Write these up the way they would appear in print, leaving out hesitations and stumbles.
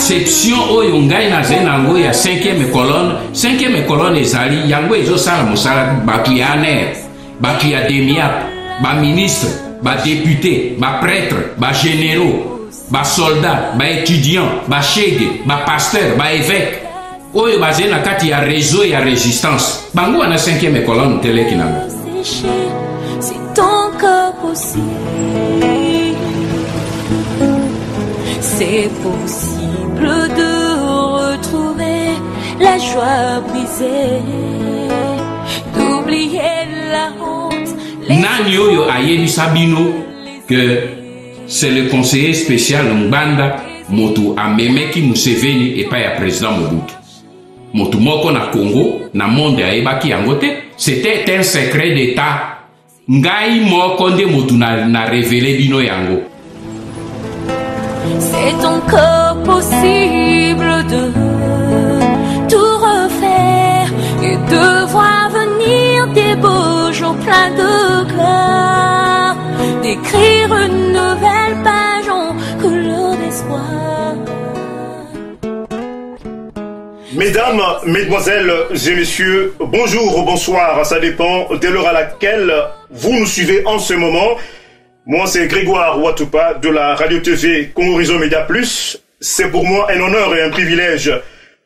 acception oyo ngai nazali nango ya 5e colonne. 5e colonne ezali yango ezosala mosala bato ya ANR, bato ya DEMIAP, baministre, badéputé, baprêtre, bagénéraux, basoldat, baétudiant, bachege, bapasteur, baévêque oyo bazali na kati ya réseau ya résistance bango wana 5e colonne teleki nango. C'est encore possible. C'est possible de retrouver la joie brisée, d'oublier la honte. Nani oyo ayebisa bino que c'est le conseiller spécial Ngbanda moto amemeki Museveni epai ya président Mobutu. Moto moko na Congo na monde ayebaki yango te, c'était un secret d'état. Ngai moko nde moto na révélé bino yango. C'est encore possible de tout refaire et de voir venir des beaux jours pleins de gloire, d'écrire une nouvelle page en couleur d'espoir. Mesdames, mesdemoiselles et messieurs, bonjour ou bonsoir, ça dépend de l'heure à laquelle vous nous suivez en ce moment. Moi, c'est Grégoire Ouatoupa de la radio-tv Congo Horizon Média Plus. C'est pour moi un honneur et un privilège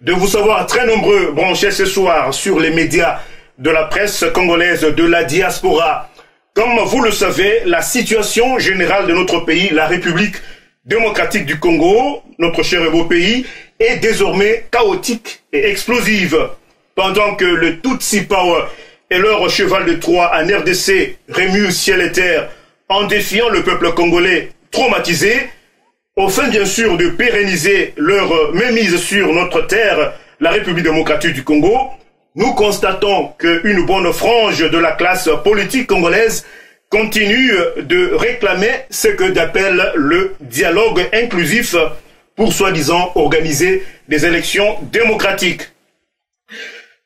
de vous savoir très nombreux branchés ce soir sur les médias de la presse congolaise de la diaspora. Comme vous le savez, la situation générale de notre pays, la République démocratique du Congo, notre cher et beau pays, est désormais chaotique et explosive. Pendant que le Tutsi Power et leur cheval de Troie en RDC remuent ciel et terre en défiant le peuple congolais traumatisé, au fin bien sûr de pérenniser leur mainmise sur notre terre, la République démocratique du Congo, nous constatons qu'une bonne frange de la classe politique congolaise continue de réclamer ce que d'appelle le dialogue inclusif pour soi-disant organiser des élections démocratiques.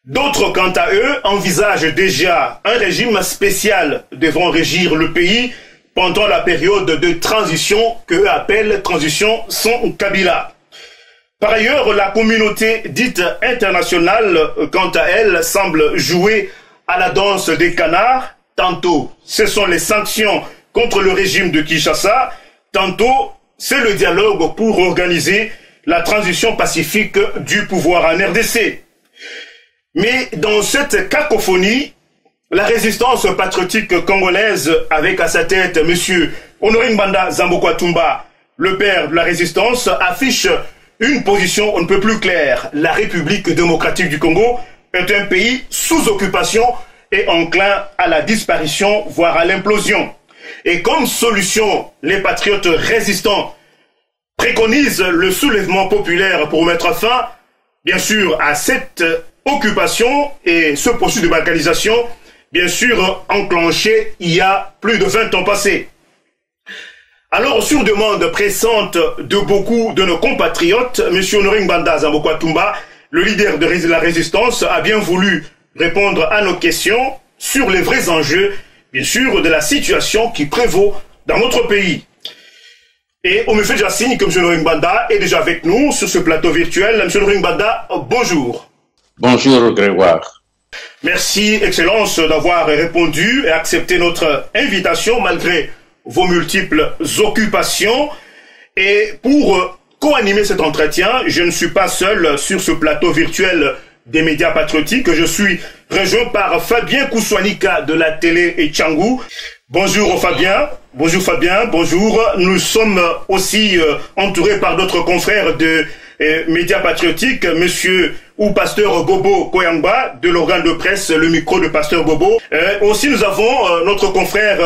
D'autres, quant à eux, envisagent déjà un régime spécial devant régir le pays pendant la période de transition qu'eux appellent transition sans Kabila. Par ailleurs, la communauté dite internationale, quant à elle, semble jouer à la danse des canards. Tantôt, ce sont les sanctions contre le régime de Kinshasa, tantôt, c'est le dialogue pour organiser la transition pacifique du pouvoir en RDC. Mais dans cette cacophonie, la résistance patriotique congolaise, avec à sa tête M. Honoré Ngbanda Zambo-Kwatumba, le père de la résistance, affiche une position on ne peut plus claire. La République démocratique du Congo est un pays sous occupation et enclin à la disparition, voire à l'implosion. Et comme solution, les patriotes résistants préconisent le soulèvement populaire pour mettre fin, bien sûr, à cette occupation et ce processus de balkanisation, bien sûr, enclenché il y a plus de 20 ans passés. Alors, sur demande pressante de beaucoup de nos compatriotes, M. Honoré Ngbanda Zambo-Kwatumba, le leader de la résistance, a bien voulu répondre à nos questions sur les vrais enjeux, bien sûr, de la situation qui prévaut dans notre pays. Et on me fait déjà signe que M. Honoré Ngbanda est déjà avec nous sur ce plateau virtuel. M. Honoré Ngbanda, bonjour. Bonjour Grégoire. Merci, Excellence, d'avoir répondu et accepté notre invitation malgré vos multiples occupations. Et pour co-animer cet entretien, je ne suis pas seul sur ce plateau virtuel des médias patriotiques. Je suis rejoint par Fabien Kouswanika de la télé Etchangou. Bonjour Fabien. Bonjour Fabien. Bonjour. Nous sommes aussi entourés par d'autres confrères de médias patriotiques, monsieur ou pasteur Bobo Koyangba de l'organe de presse Le Micro de Pasteur Bobo. Aussi nous avons notre confrère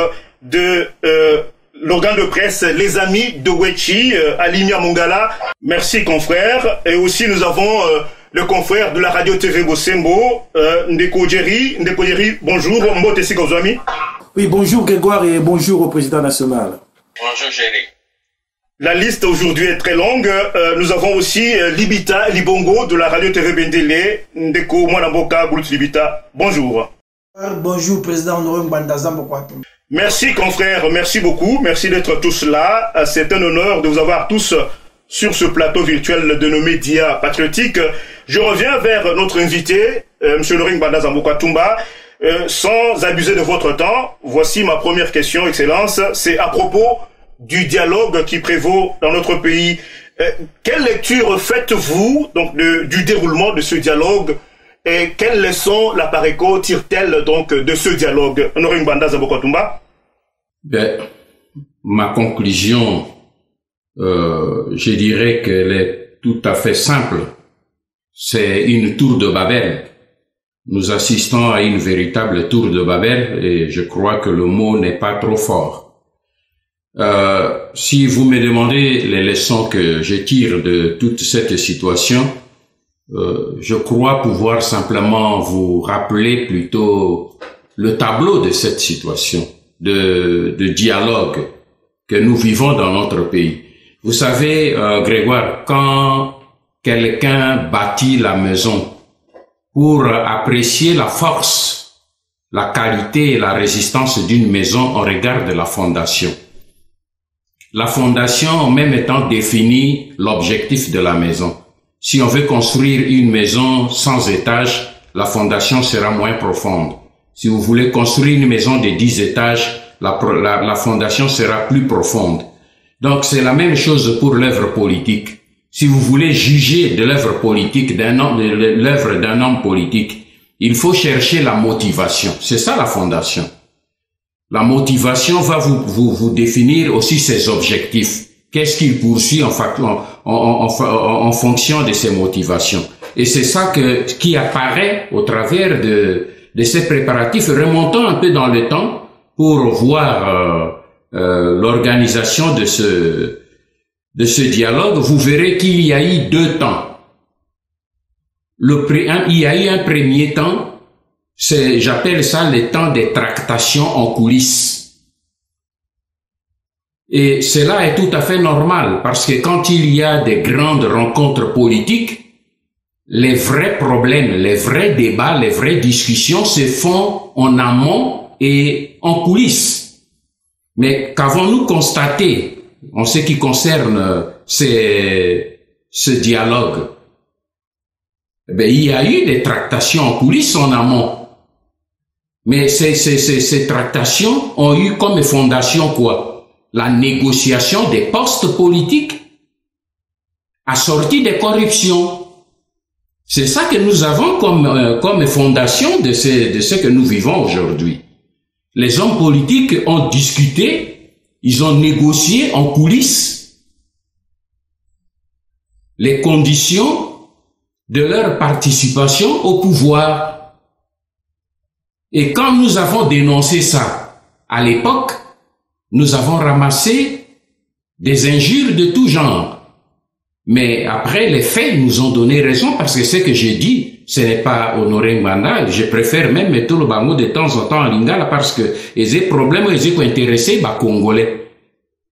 de l'organe de presse Les Amis de Wechi, Alimia Mongala. Merci confrère. Et aussi nous avons le confrère de la radio TV Bosembo, Ndeko Jerry. Ndeko Jerry, bonjour. Mbotesi Kozwami. Oui, bonjour Grégoire et bonjour au président national. Bonjour Jerry. La liste aujourd'hui est très longue. Nous avons aussi Libita Libongo de la radio TV Bendele. Ndeko Mwanamboka Goulut Libita. Bonjour. Bonjour président Honoré Ngbanda Zambo-Kwatumba. Merci confrère, merci beaucoup. Merci d'être tous là. C'est un honneur de vous avoir tous sur ce plateau virtuel de nos médias patriotiques. Je reviens vers notre invité, M. Laurent Gbagba Zambo Katumba. Sans abuser de votre temps, voici ma première question, Excellence. C'est à propos du dialogue qui prévaut dans notre pays. Quelle lecture faites-vous donc du déroulement de ce dialogue et quelles leçons la PARECO tire-t-elle donc de ce dialogue? Laurent Gbagba Zambo Katumba. Ma conclusion, je dirais qu'elle est tout à fait simple. C'est une tour de Babel. Nous assistons à une véritable tour de Babel et je crois que le mot n'est pas trop fort. Si vous me demandez les leçons que je tire de toute cette situation, je crois pouvoir simplement vous rappeler plutôt le tableau de cette situation de dialogue que nous vivons dans notre pays. Vous savez, Grégoire, quand quelqu'un bâtit la maison, pour apprécier la force, la qualité et la résistance d'une maison, on regarde la fondation. La fondation, en même temps, définit l'objectif de la maison. Si on veut construire une maison sans étage, la fondation sera moins profonde. Si vous voulez construire une maison de 10 étages, la fondation sera plus profonde. Donc, c'est la même chose pour l'œuvre politique. Si vous voulez juger de l'œuvre politique, l'œuvre d'un homme politique, il faut chercher la motivation. C'est ça la fondation. La motivation va vous définir aussi ses objectifs. Qu'est-ce qu'il poursuit en fonction de ses motivations. Et c'est ça qui apparaît au travers de ces préparatifs. Remontons un peu dans le temps pour voir l'organisation de ce dialogue. Vous verrez qu'il y a eu 2 temps. Il y a eu un premier temps, j'appelle ça le temps des tractations en coulisses. Et cela est tout à fait normal parce que quand il y a des grandes rencontres politiques, les vrais problèmes, les vrais débats, les vraies discussions se font en amont et en coulisses. Mais qu'avons-nous constaté en ce qui concerne ce dialogue? Il y a eu des tractations en coulisses en amont. Mais ces tractations ont eu comme fondation quoi? La négociation des postes politiques assortis des corruptions. C'est ça que nous avons comme fondation de ce que nous vivons aujourd'hui. Les hommes politiques ont discuté, ils ont négocié en coulisses les conditions de leur participation au pouvoir. Et quand nous avons dénoncé ça, à l'époque, nous avons ramassé des injures de tout genre. Mais après, les faits nous ont donné raison parce que ce que j'ai dit, ce n'est pas Honoré Gbagba. Je préfère même mettre le bango de temps en temps en lingala parce que les problèmes, ils ont intéressé les Congolais.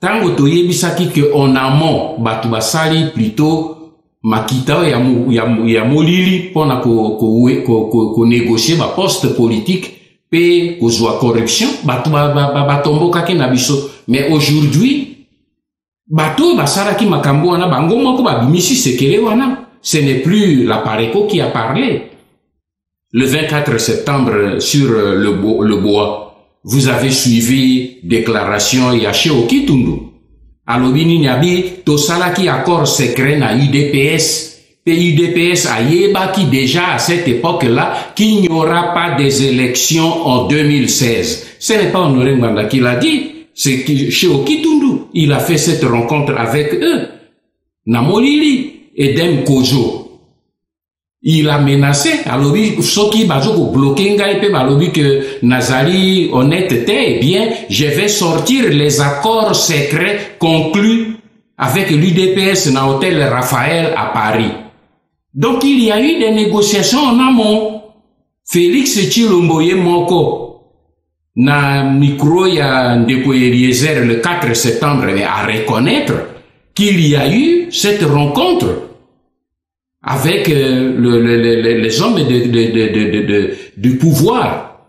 Tant que tu yebisaki que en amont, batu basali plutôt makita ya molili pona ko négocier ba poste politique pe ko zwa corruption batu ba tomboka ke na biso. Mais aujourd'hui, bato basaraki makambo wana bango moko ba bimisi sekele wana. Ce n'est plus la PARECO qui a parlé. Le 24 septembre sur le bois, vous avez suivi déclaration Yaché Okitundu. Alobini Nyabi, Tosalaki accord secret na UDPS. UDPS a yebaki déjà à cette époque-là qu'il n'y aura pas des élections en 2016. Ce n'est pas Honoré Gbagba qui l'a dit, c'est chez Okitundu. Il a fait cette rencontre avec eux. Namolili et Dem Kojo. Il a menacé, alors ceux qui ont bloqué que Nazari honnêteté, eh bien, je vais sortir les accords secrets conclus avec l'UDPS dans l'hôtel Raphaël à Paris. Donc il y a eu des négociations en amont. Félix Tshilomboye Moko, na micro ya Ndeko Eliezer le 4 septembre, à reconnaître qu'il y a eu cette rencontre avec les hommes du pouvoir,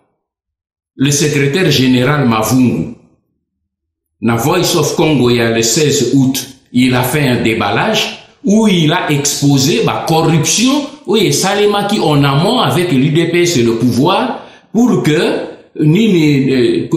le secrétaire général Mavungu, na Voice of Congo, il y a le 16 août, il a fait un déballage où il a exposé la corruption, où il Salema qui en amont avec l'UDPS et le pouvoir pour que ni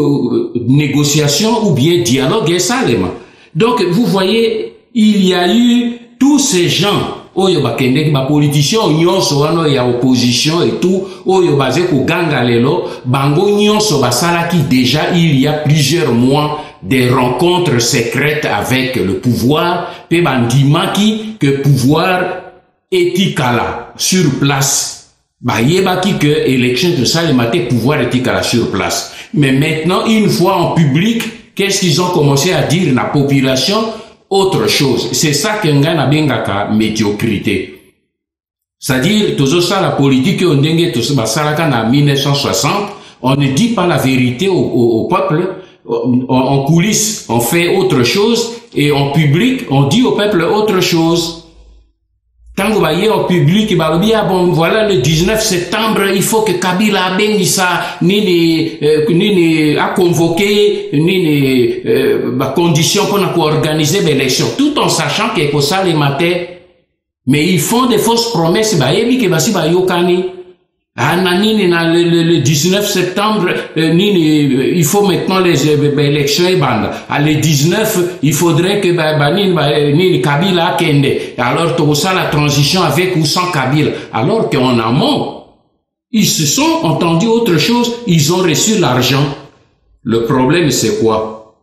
négociation ou bien dialogue et Salema. Donc vous voyez, il y a eu tous ces gens oyo bakende ba politiciens nyonso wana ya opposition et tout oyo basé ko ganga lelo bango nyonso basala qui déjà il y a plusieurs mois des rencontres secrètes avec le pouvoir pe bandimaki que pouvoir etikala sur place ba yebaki que élection de ça le matin pouvoir etikala sur place. Mais maintenant une fois en public, qu'est-ce qu'ils ont commencé à dire la population? Autre chose, c'est ça que ngana bengaka médiocrité. C'est-à-dire, tout ça, la politique, on dengue tout ça, basaraka na 1960, on ne dit pas la vérité au peuple, en coulisses, on fait autre chose, et en public, on dit au peuple autre chose. Quand vous voyez au public, il va dire, bon, voilà, le 19 septembre, il faut que Kabila Bengissa, a convoqué, conditions pour organiser l'élection. Tout en sachant qu'il y a ça les matins. Mais ils font des fausses promesses, le 19 septembre, il faut maintenant les élections et bande. Le 19, il faudrait que Kabila kende. Alors tout ça la transition avec ou sans Kabila. Alors qu'en amont, ils se sont entendus autre chose, ils ont reçu l'argent. Le problème c'est quoi?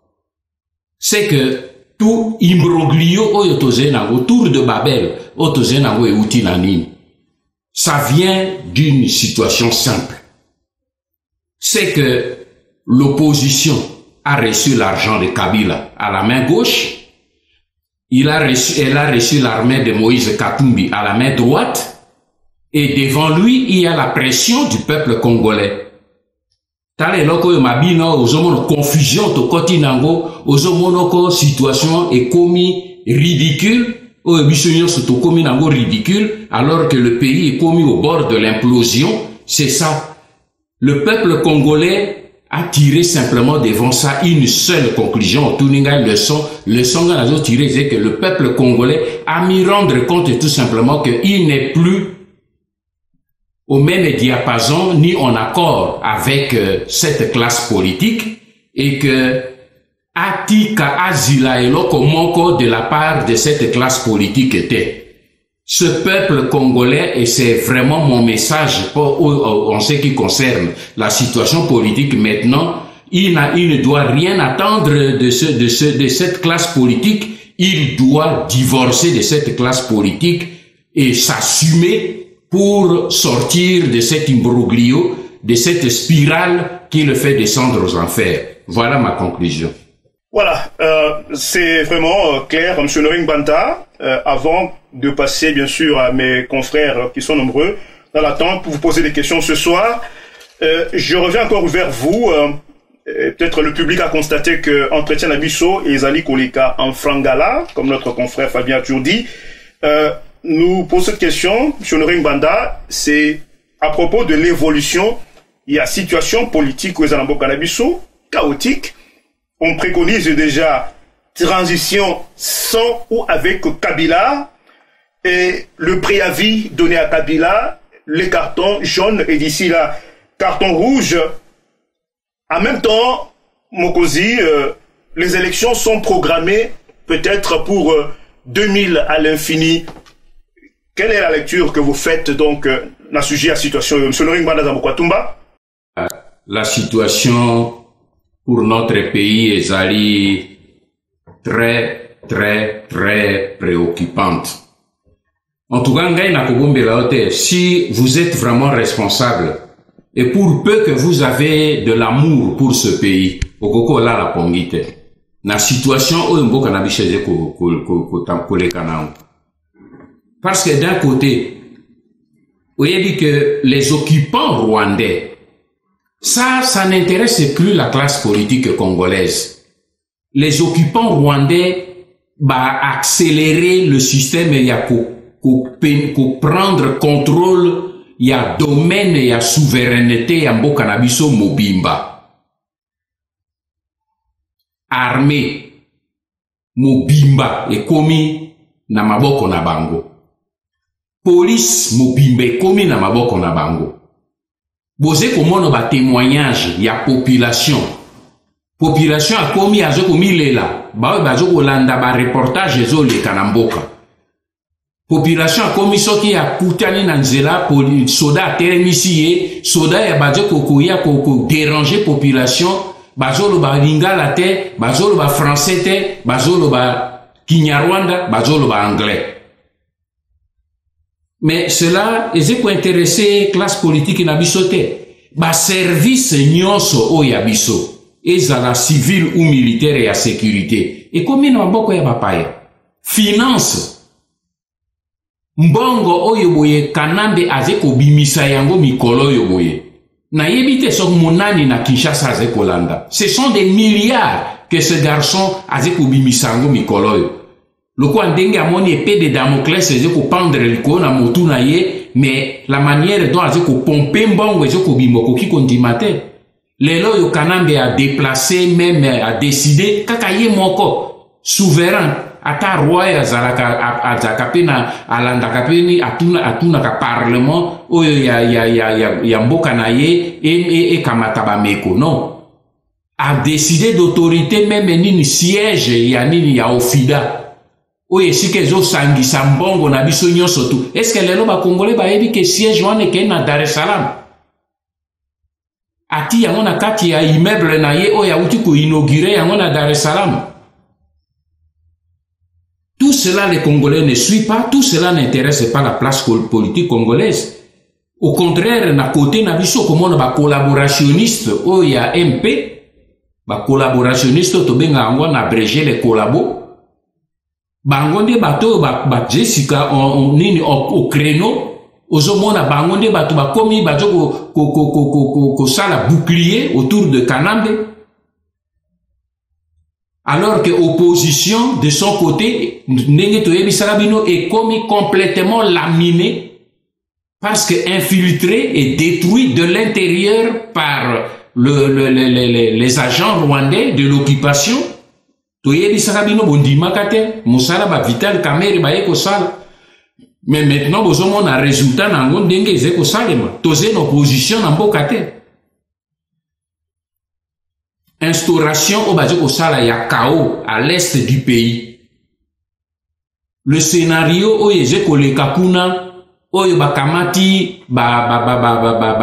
C'est que tout imbroglio autour de Babel, et Outinanine. Ça vient d'une situation simple. C'est que l'opposition a reçu l'argent de Kabila à la main gauche. Elle a reçu l'armée de Moïse Katumbi à la main droite. Et devant lui, il y a la pression du peuple congolais. Tale loko yo mabino ozomono confusion to kotinango ozomono ko situation est commis ridicule. Ridicule, alors que le pays est commis au bord de l'implosion. C'est ça. Le peuple congolais a tiré simplement devant ça une seule conclusion. Leçon qu'on a tiré, c'est que le peuple congolais a mis rendre compte tout simplement qu'il n'est plus au même diapason ni en accord avec cette classe politique et que Atika Azila et Lokomoko de la part de cette classe politique était. Ce peuple congolais, et c'est vraiment mon message en ce qui concerne la situation politique maintenant, il ne doit rien attendre de cette classe politique, il doit divorcer de cette classe politique et s'assumer pour sortir de cet imbroglio, de cette spirale qui le fait descendre aux enfers. Voilà ma conclusion. Voilà, c'est vraiment clair, M. Noring Banta. Avant de passer, bien sûr, à mes confrères qui sont nombreux dans l'attente pour vous poser des questions ce soir, je reviens encore vers vous. Peut-être le public a constaté que Entretien Abisso et Zali Kolika en Frangala, comme notre confrère Fabien Tourdi, nous posons cette question, M. Noring Banda, c'est à propos de l'évolution. Il y a situation politique aux Zalambo Kanabisso, chaotique. On préconise déjà transition sans ou avec Kabila et le préavis donné à Kabila, les cartons jaunes et d'ici là, carton rouge. En même temps, Mokozi, les élections sont programmées peut-être pour 2000 à l'infini. Quelle est la lecture que vous faites donc dans ce sujet à situation? M. Noring Banda Zamokwatumba? La situation pour notre pays est allée très préoccupante. En tout cas, si vous êtes vraiment responsable, et pour peu que vous avez de l'amour pour ce pays, la situation parce que d'un côté, vous avez dit que les occupants rwandais, ça n'intéresse plus la classe politique congolaise. Les occupants rwandais accélérer le système, il y a qu'au prendre contrôle, il y a domaine, il y a souveraineté, il y a Mbokanabiso Mobimba. Armée, mobimba ekomi na maboko na bango. Police mobimba ekomi na maboko na bango. Boze komona ba témoignage ya population. Population akomi azo komi lela. Ba bazo kolanda ba reportage ezo leka na mboka. Population akomi soki ya kutani na nzela soda atelemisi ye, soda ya bazo kokoya koko déranger population, bazo lo ba lingala te, bazo lo ba français te, bazo lo ba kinyarwanda, bazo lo ba anglais. Mais cela est pour intéresser classe politique na biso te. Ba service nyonso o ya biso. Ezala civil ou militaire ya sécurité. Et comme na maboko ya bapaya. Finance. Mbongo oyo boye Kanambe azeko bimisa yango mikolo yo boye. Na yebite sok monani na Kinshasa azeko landa. Ce sont des milliards que ce garçon azeko bimisa yango mikolo yo. Loko andenge amoni épée de Damoclès ezeko pendre liko na motu na ye, mais la manière dont azeko pomper mbongo ezeko bimoko ki kondimate. Lelo yo Kanambe a déplacé, même a décidé kaka ye moko souverain ata roi azaka pena alanda kapeni atuna ka parlement oyo ya mboka na ye e kamata ba meko non a décidé d'autorité même nini siège ya nini ya ofida oye sike zo sangisa mbongo na biso nyonso tu. Est-ce que lelo ba congolais ba yebi ke siège wane ke na Dar es Salaam ati yango na kati ya immeuble na ye oya uti ko inaugurer yango na Dar es Salaam. Tout cela les Congolais ne suivent pas, tout cela n'intéresse pas la place politique congolaise. Au contraire, na côté na biso comme ba collaborationniste oya MP, ba collaborationniste to benga yango na abrégé les collabos. Bangonde bato ba Jessica nini au créneau ozomona bangonde bato ba komi bazo ko sala bouclier autour de Kanambe, alors que opposition de son côté ndenge to yebi salabino est commis complètement laminé parce que infiltré et détruit de l'intérieur par les agents rwandais de l'occupation. Toyebi sakabino bondima kate musala ba Vital Kamerhe ba eko sala. Mais maintenant bozomon na résultat na ngo ndenge ezeko salema. Toze na opposition na mboka te. Instauration au bazeko sala ya chaos à l'est du pays. Le scénario oyo ezeko leka kuna oyo bakamati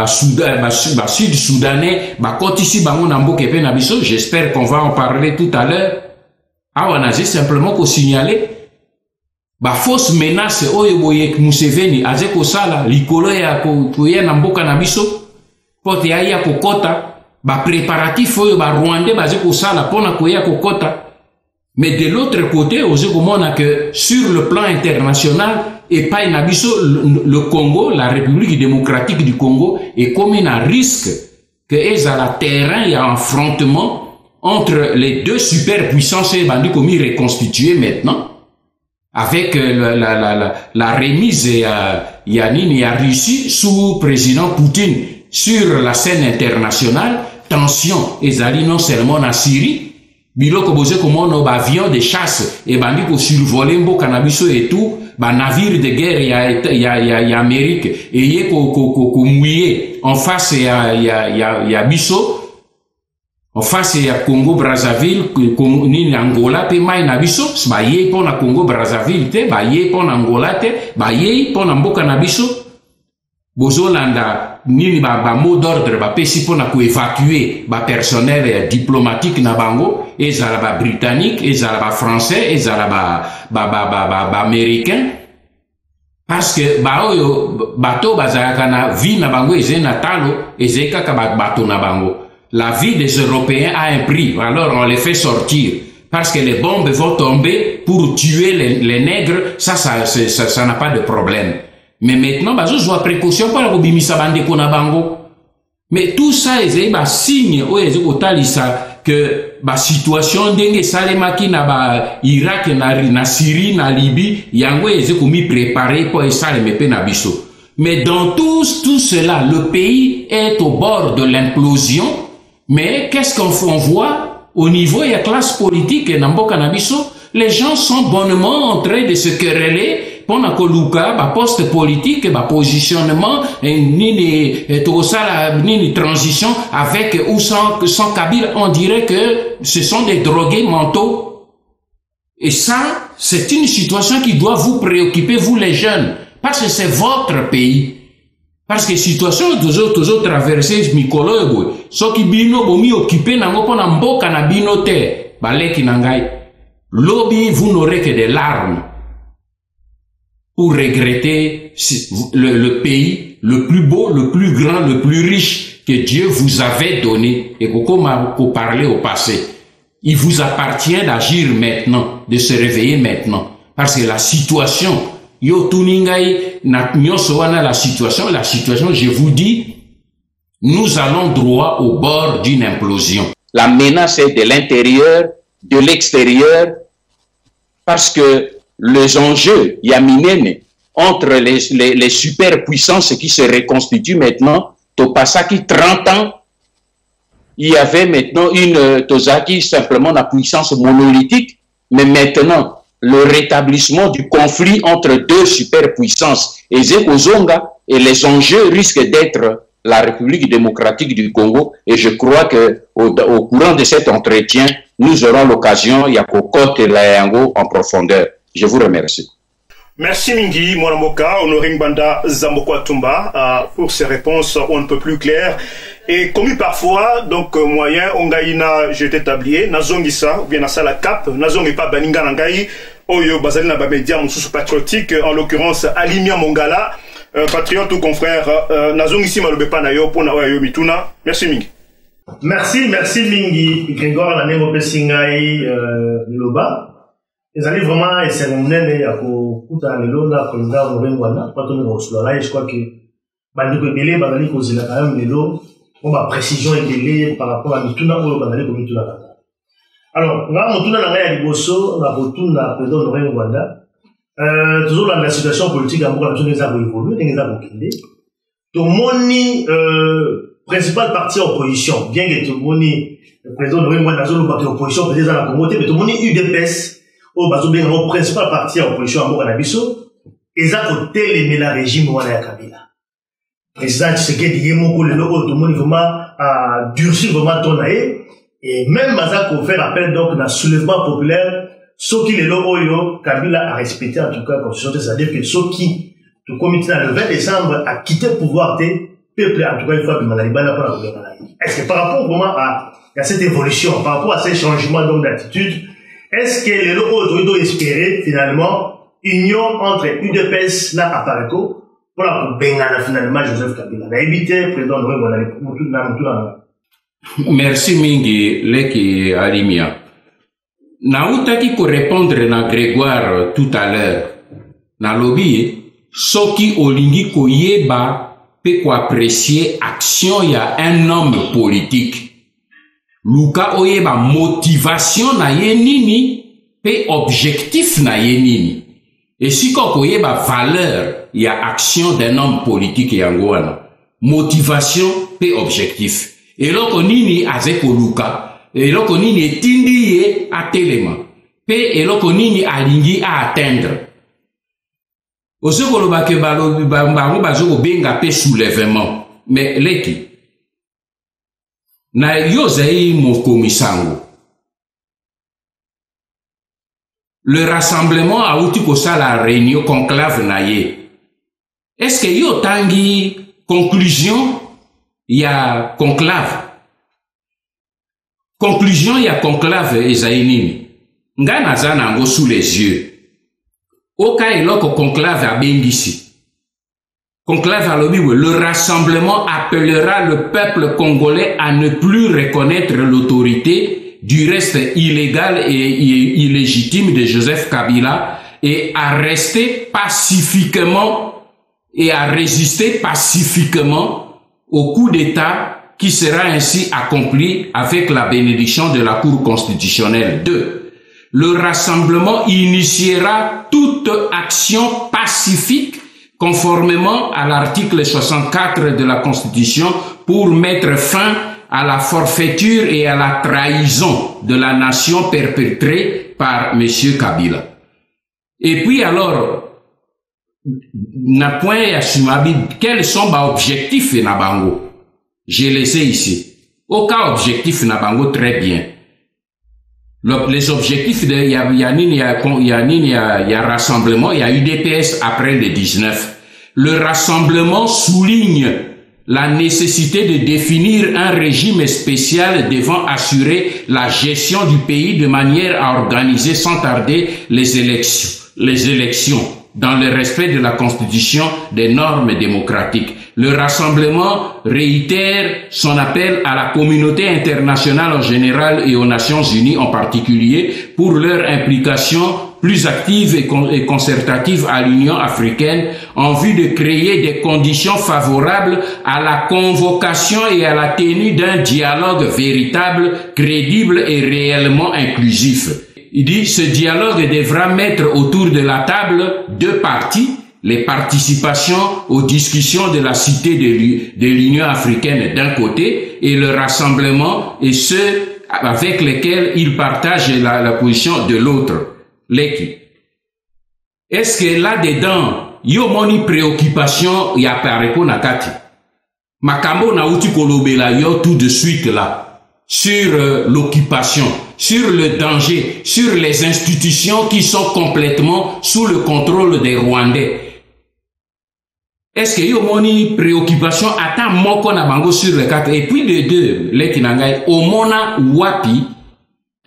sud soudanais bakotisi bango na mboka pe na biso. J'espère qu'on va en parler tout à l'heure. Ah, on a juste simplement qu'au signaler ba fausse menace oyo boye Museveni azeko sala likolo ya koya na mboka na biso pote ya kokota ba préparatif oyo ba Rwandais bazeko sala pona koya kokota. Mais de l'autre côté ozeko mona que sur le plan international et pas na biso le Congo, la République démocratique du Congo est comme un risque que ezala terrain il y a affrontement entre les deux superpuissances et bandits commis reconstitués maintenant, avec la remise Yanine et à Russie sous président Poutine sur la scène internationale, tension ezali non seulement en Syrie, biloko boze comme on a avion de chasse et bandits ko survoler mboka na biso et tout, ba navire de guerre ya Amérique et yé ko mouillé en face ya biso. En face ya Congo Brazzaville, ni Angola pe mai na biso, ba ye pona Congo Brazzaville te, ba ye pona Angola te, ba ye pona mboka na biso. Bozolanda nini ba mot d'ordre ba pesi pona ko évacuer ba personnel diplomatique na bango, ezala ba britannique, ezala ba français, ezala ba américain. Parce que ba oyo bato bazalaka na vie na bango ezena talo, ezeka ka bato na bango. La vie des Européens a un prix, alors on les fait sortir. Parce que les bombes vont tomber pour tuer les nègres, ça n'a pas de problème. Mais maintenant, bazo joua précaution pour la bimisa bande kona bango. Mais tout ça, c'est un signe, que la situation d'enge salemaki na ba Irak, na Syrie, na Libye, yango est commis préparé pour salemé na biso. Mais dans tout cela, le pays est au bord de l'implosion. Mais qu'est-ce qu'on voit au niveau de la classe politique et Namboka Nabiso? les gens sont bonnement en train de se quereller pendant que Luka, poste politique, positionnement, ni transition avec ou sans Kabila, on dirait que ce sont des drogués mentaux. Et ça, c'est une situation qui doit vous préoccuper, vous les jeunes, parce que c'est votre pays. Parce que situation toujours traversée mikolo so ki bino bomi occupé nango pona mboka na bino te baleki nangai lobby vous n'aurez que des larmes pour regretter le pays le plus beau, le plus grand, le plus riche que Dieu vous avait donné et qu'on parlait au passé. Il vous appartient d'agir maintenant, de se réveiller maintenant parce que la situation yo tuningai na nyosoana la situation, je vous dis, nous allons droit au bord d'une implosion. La menace est de l'intérieur, de l'extérieur, parce que les enjeux, Yaminene, entre les superpuissances qui se reconstituent maintenant, Topasaki 30 ans, il y avait maintenant une Tozaki simplement la puissance monolithique, mais maintenant, le rétablissement du conflit entre deux superpuissances, Ezekozonga, et les enjeux risquent d'être la République démocratique du Congo. Et je crois que au courant de cet entretien, nous aurons l'occasion, Yakokote et Layango en profondeur. Je vous remercie. Merci Mingi, Mwanamoka, Honoré Banda Zamboko Atumba, pour ces réponses on ne peut plus claires. Et commis parfois, donc moyen, Ongaïna, je t'établis, Nazongisa, ou bien Nasa la Cap, Nazongi pas Baninga Nangaï, Oyo Bazalina Bamédia, Moussous patriotique, en l'occurrence Alimia Mongala, patriote ou confrère, Nazongisi Malobepa Nayo, pour Nawayo Mituna. Merci Mingi. Merci Mingi, Grégoire, la Négo Pessingaï, Loba. Ils allaient vraiment essayer de mener à Kouta Lelo, président Honoré Ngwana, pas tourner au Slola, je crois que Bandiko Bélé, Bandali Kozila, quand même, Lelo, on va précision et délai par rapport à Mituna ou Bandali comme Mituna. Alors, on a Mituna Nangaya Liboso, on a Botuna, président Honoré Ngwana, toujours dans la situation politique, à Mouka, les a évolué, les a bokindé. Tout moni, principal parti opposition, bien que tout moni, le président Honoré Ngwana, zone opposition, peut-être dans la communauté, mais tout moni UDPS, au bazoubé le principal parti en opposition à Mokanabiso, et ça côté les la régime Wana ya Kabila. Président Tshisekedi Yemoko le logo tout le monde vraiment a durci vraiment ton aïe, et même Mazako fait appel donc dans soulèvement populaire, ceux qui les logo yo Kabila a respecté en tout cas la constitution, c'est-à-dire que ceux qui le comité le 20 décembre a quitté le pouvoir des peuples en tout cas une fois que Malaliba pour la gouvernement. Est-ce que par rapport vraiment à cette évolution, par rapport à ces changements donc d'attitude, est-ce que les locaux doivent espérer finalement union entre UDPS là à Pareko pour la Bengana finalement Joseph Kabila a évité président de Merci Mingi Leki Alimia. Nauta qui répondre na Grégoire tout à l'heure. Na lobby soki olingi koyeba pe ko apprécier action ya un homme politique. Luka oyeba motivation na ye nini pe objectif na ye nini. Et si ko oyeba valeur ya action d'un homme politique yangoana. Motivation pe objectif. Et loko nini azeko Luka. Et loko nini tindi ye atelema. Pe eloko nini alingi a atteindre. Oseko lo bake balo bango bazoko benga pe soulèvement. Mais leki na yozei mokomisango. Le rassemblement a outi kosa la réunion conclave na ye. Est-ce que yo tangi conclusion ya conclave? Conclusion ya conclave ezainini. Nga nazana ngo sous les yeux. Oka eloko conclave a bengisi. Conclave à l'objet, le rassemblement appellera le peuple congolais à ne plus reconnaître l'autorité du reste illégal et illégitime de Joseph Kabila et à rester pacifiquement et à résister pacifiquement au coup d'État qui sera ainsi accompli avec la bénédiction de la Cour constitutionnelle. 2. Le rassemblement initiera toute action pacifique conformément à l'article 64 de la Constitution pour mettre fin à la forfaiture et à la trahison de la nation perpétrée par M. Kabila. Et puis alors, na point ya sumabi, quels sont les objectifs na bango? J'ai laissé ici. Aucun objectif na bango très bien. Les objectifs de il y a rassemblement, il y a UDPS après le 19. Le rassemblement souligne la nécessité de définir un régime spécial devant assurer la gestion du pays de manière à organiser sans tarder les élections dans le respect de la Constitution des normes démocratiques. Le rassemblement réitère son appel à la communauté internationale en général et aux Nations Unies en particulier pour leur implication plus active et concertative à l'Union africaine en vue de créer des conditions favorables à la convocation et à la tenue d'un dialogue véritable, crédible et réellement inclusif. Il dit, ce dialogue devra mettre autour de la table deux parties, les participations aux discussions de la cité de l'Union africaine d'un côté et le rassemblement et ceux avec lesquels ils partagent la position de l'autre. Est-ce que là-dedans, yo moni préoccupation ya pareko na kati? Makambo na uti kolobela yo tout de suite là, sur l'occupation, sur le danger, sur les institutions qui sont complètement sous le contrôle des Rwandais. Est-ce que yo moni préoccupation ata moko na bango sur les quatre? Et puis les deux, les kinangai, omona wapi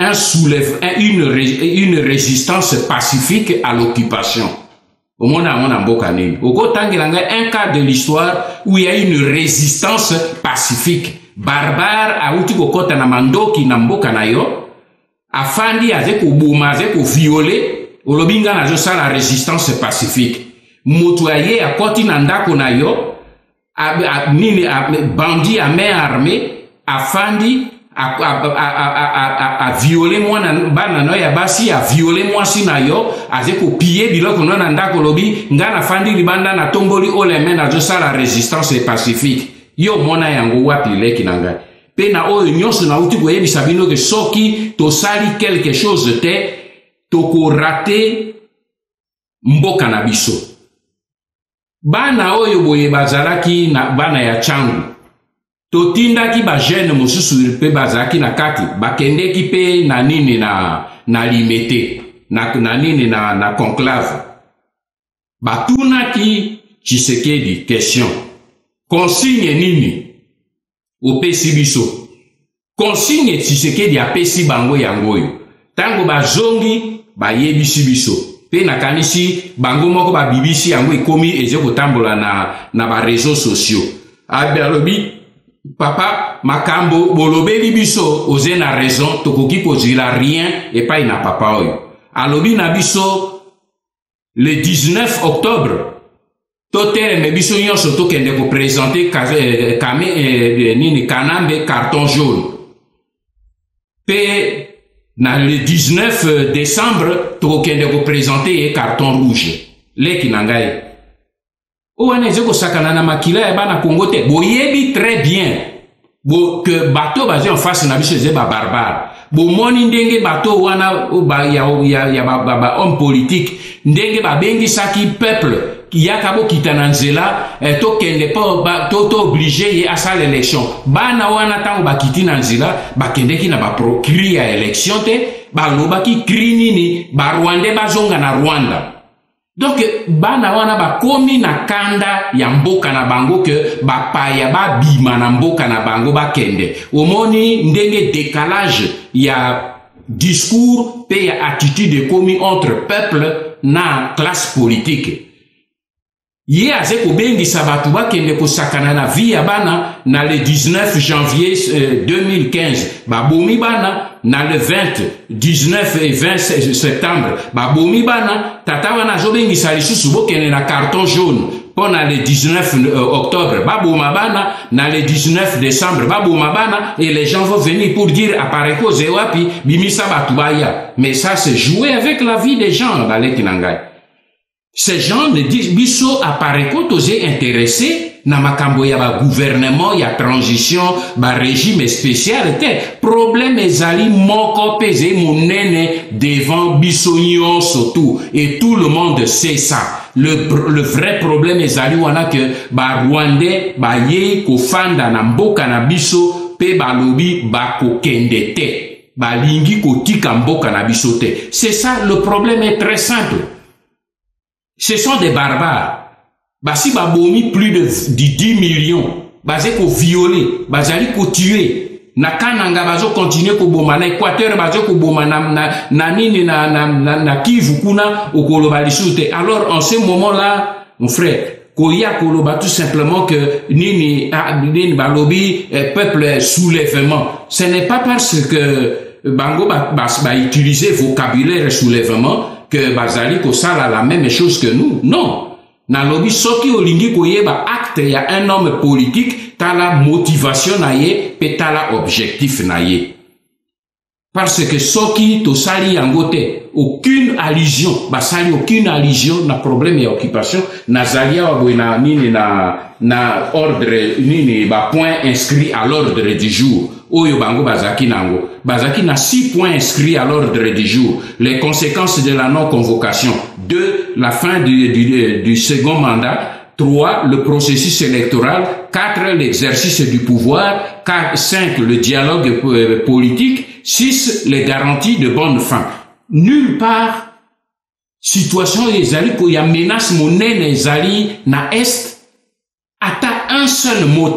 un soulèvement, une résistance pacifique à l'occupation. Au monde à mon ambokané. Au Kotangilanga, un cas de l'histoire où il y a une résistance pacifique. Barbare a outi ko kota na mandoki na mboka na yo. Afandi azeko bouma, azeko violé. Olobinga na josa la résistance pacifique. Motoye a koti na ndako na yo. Bandi à main armée. Afandi a violé moi na bana no ya basi a violé moi si na yo azeko piller biloko no na ndako lobi ngana fandi libanda na tomboli oleme na josa la résistance pacifique yo mona yango wapi leki nanga pe na oyo nyonso na uti ko yebisa bino ke soki to sali quelque chose te to ko rater mboka na biso bana oyo boye bazalaki na bana ya changu totindaki ba jeune mosusu pe bazaki na kati bakendeki pe na nini na limete na nini na conclave batunaki Tshisekedi question consigne nini opesi biso consigne Tshisekedi apesi bango yangoyo tango bazongi bayebisi biso pe nakanisi bango moko babibisi yango ekomi ezokotambola na ba réseaux sociaux abalobi papa makambo bolobeli biso oze na raison tokoki kozila rien et pas na papa oyo alobi na biso le 19 octobre totere me biso nyonso tokende ko présenter nini kanambe carton jaune pe na le 19 décembre tokende ko présenter carton rouge leki nangai Ouane zeko sakana na makila ya bana Congo te boyebi très bien que bateau basé en face na biso ze ba barbare bo moni ndenge bateau wana ya homme politique ndenge ba bengi saki peuple qui ya kabo kitana nzela to kende pa to obligé ye asala élection bana wana tango bakiti na nzela bakendeki na ba procri ya élection te ba lobaki cri nini ba Rwandais bazonga na Rwanda. Donc, bana wana ba komi na kanda ya mboka na bango ke ba paya ba bima na mboka na bango ba kende. Omoni ndenge décalage ya discours pe ya attitude komi entre peuple na classe politique. Ye azeko bengi sabatu ba kende ko sakana na vie ya bana na le 19 janvier 2015 ba bomi bana na le 20, 19 et 20 septembre ba bomi bana tata wana zobengi salisusu bokene na carton jaune pona le 19 octobre ba boma bana na le 19 décembre ba boma bana et les gens vont venir pour dire apareko zewapi bimisa batu baya mais ça c'est jouer avec la vie des gens baleki nangai. Ces gens ne disent, biso apparaît quand osé intéressé, na makambo ya ba gouvernement, ya transition, ba régime spécial, te problème ezali moko pesé monene devant biso surtout, et tout le monde sait ça. Le vrai problème ezali wana que ba Rwandais, ba ye ko fanda na mboka na biso, pe ba lobi ba ko kende te, ba lingi ko tika mboka na biso te. C'est ça, le problème est très simple. Ce sont des barbares. Basi ba bomi plus de 10 millions. Basé ko violer, basali ko tuer. Na kananga bazo continuer ko boma na Équateur bazo ko boma na nini na Kivu kuna okoloba lisute. Alors en ce moment-là, mon frère, koya koloba tout simplement que nini balobi peuple soulèvement. Ce n'est pas parce que bango ba utiliser vocabulaire soulèvement que bazali ko sala la même chose que nous. Non. Na lobi soki olingi koyeba acte ya un homme politique, t'as la motivation na ye, pe t'as la objectif na ye. Parce que soki to sali yangote, aucune allusion, basali aucune allusion na problème ya occupation, na zalia na nini na ordre nini ba point inscrit à l'ordre du jour. Oyo bango bazaki nango. Bazaki na 6 points inscrits à l'ordre du jour. Les conséquences de la non-convocation. 2. La fin du second mandat. 3. Le processus électoral. 4. L'exercice du pouvoir. 5. Le dialogue politique. 6. Les garanties de bonne fin. Nulle part, situation ezali ko ya menace monene ezali na est. Ata un seul mot.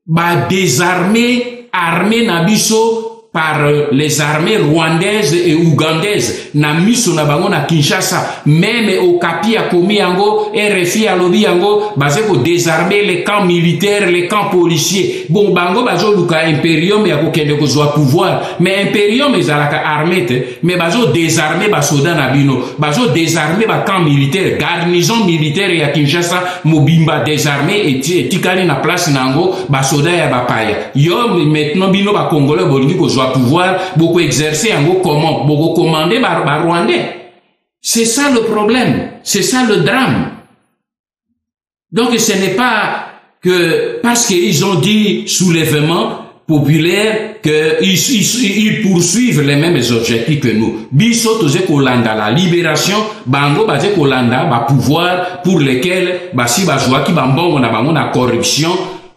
Ba désarmer armée nabiso par les armées rwandaises et ougandaises na miso na bango na Kinshasa, même au Kapi a commis yango, RFI a lobby yango, basé pour désarmer les camps militaires, les camps policiers. Bon bango bazo luka imperium ya ko kende ko zwa pouvoir, mais imperium ezalaka armée te, mais bazo désarmer ba soda na bino, bazo désarmer ba camp militaire, garnison militaire ya Kinshasa mobimba désarmer et tikali na place nango ba soda ya ba paya. Yo maintenant bino ba congolais bolingi ko zwa pouvoir, beaucoup exercer yango comment, beaucoup commander par Rwandais. C'est ça le problème, c'est ça le drame. Donc ce n'est pas que parce qu'ils ont dit soulèvement populaire qu'ils poursuivent les mêmes objectifs que nous. Biso toze kolanda la libération, bango baze kolanda ba pouvoir pour lesquels basi bazwa ki bambongo na bango na corruption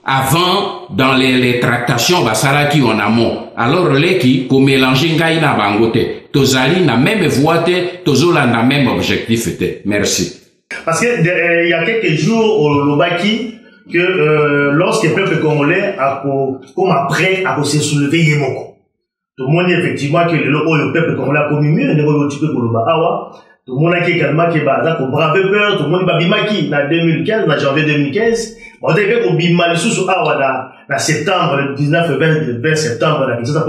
avant dans les tractations basala qui en amont. Alors les qui ko mélanger ngai na bangote tozali na même voie te tozola na même objectif te. Merci. Parce que il y a quelques jours au Lobaki que lorsque le peuple congolais a comme après a se soulever yemoko. Tout le monde dit effectivement que le peuple congolais a commis mieux ne veut pas pour le Awa. Tout le monde a dit également que baza ko braver peur, tout le monde babimaki na 2015, na janvier 2015. On devait qu'on bimali sous Awa na septembre, le 19 20 septembre, la question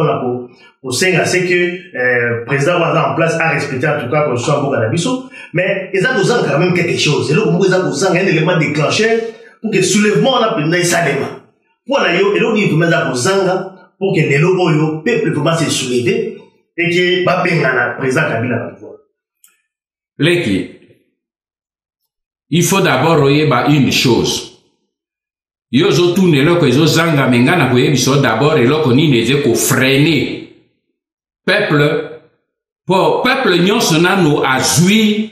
pour senga c'est que président Waza en place a respecté en tout cas qu'on soit beaucoup à la biso, mais ils ont besoin quand même quelque chose. C'est là où ils ont besoin un élément déclencheur pour que le soulèvement on a pris ça des mains. Pour la yo, et là où ils ont besoin pour que les lobos peuple vraiment se soulever et que ba bengana président Kabila va pouvoir. Leki, il faut d'abord oyer une chose. Yo zo tourne loko zo zanga mengana ko yebiso d'abord et loko ni neze ko freiner peuple nyonso nano azui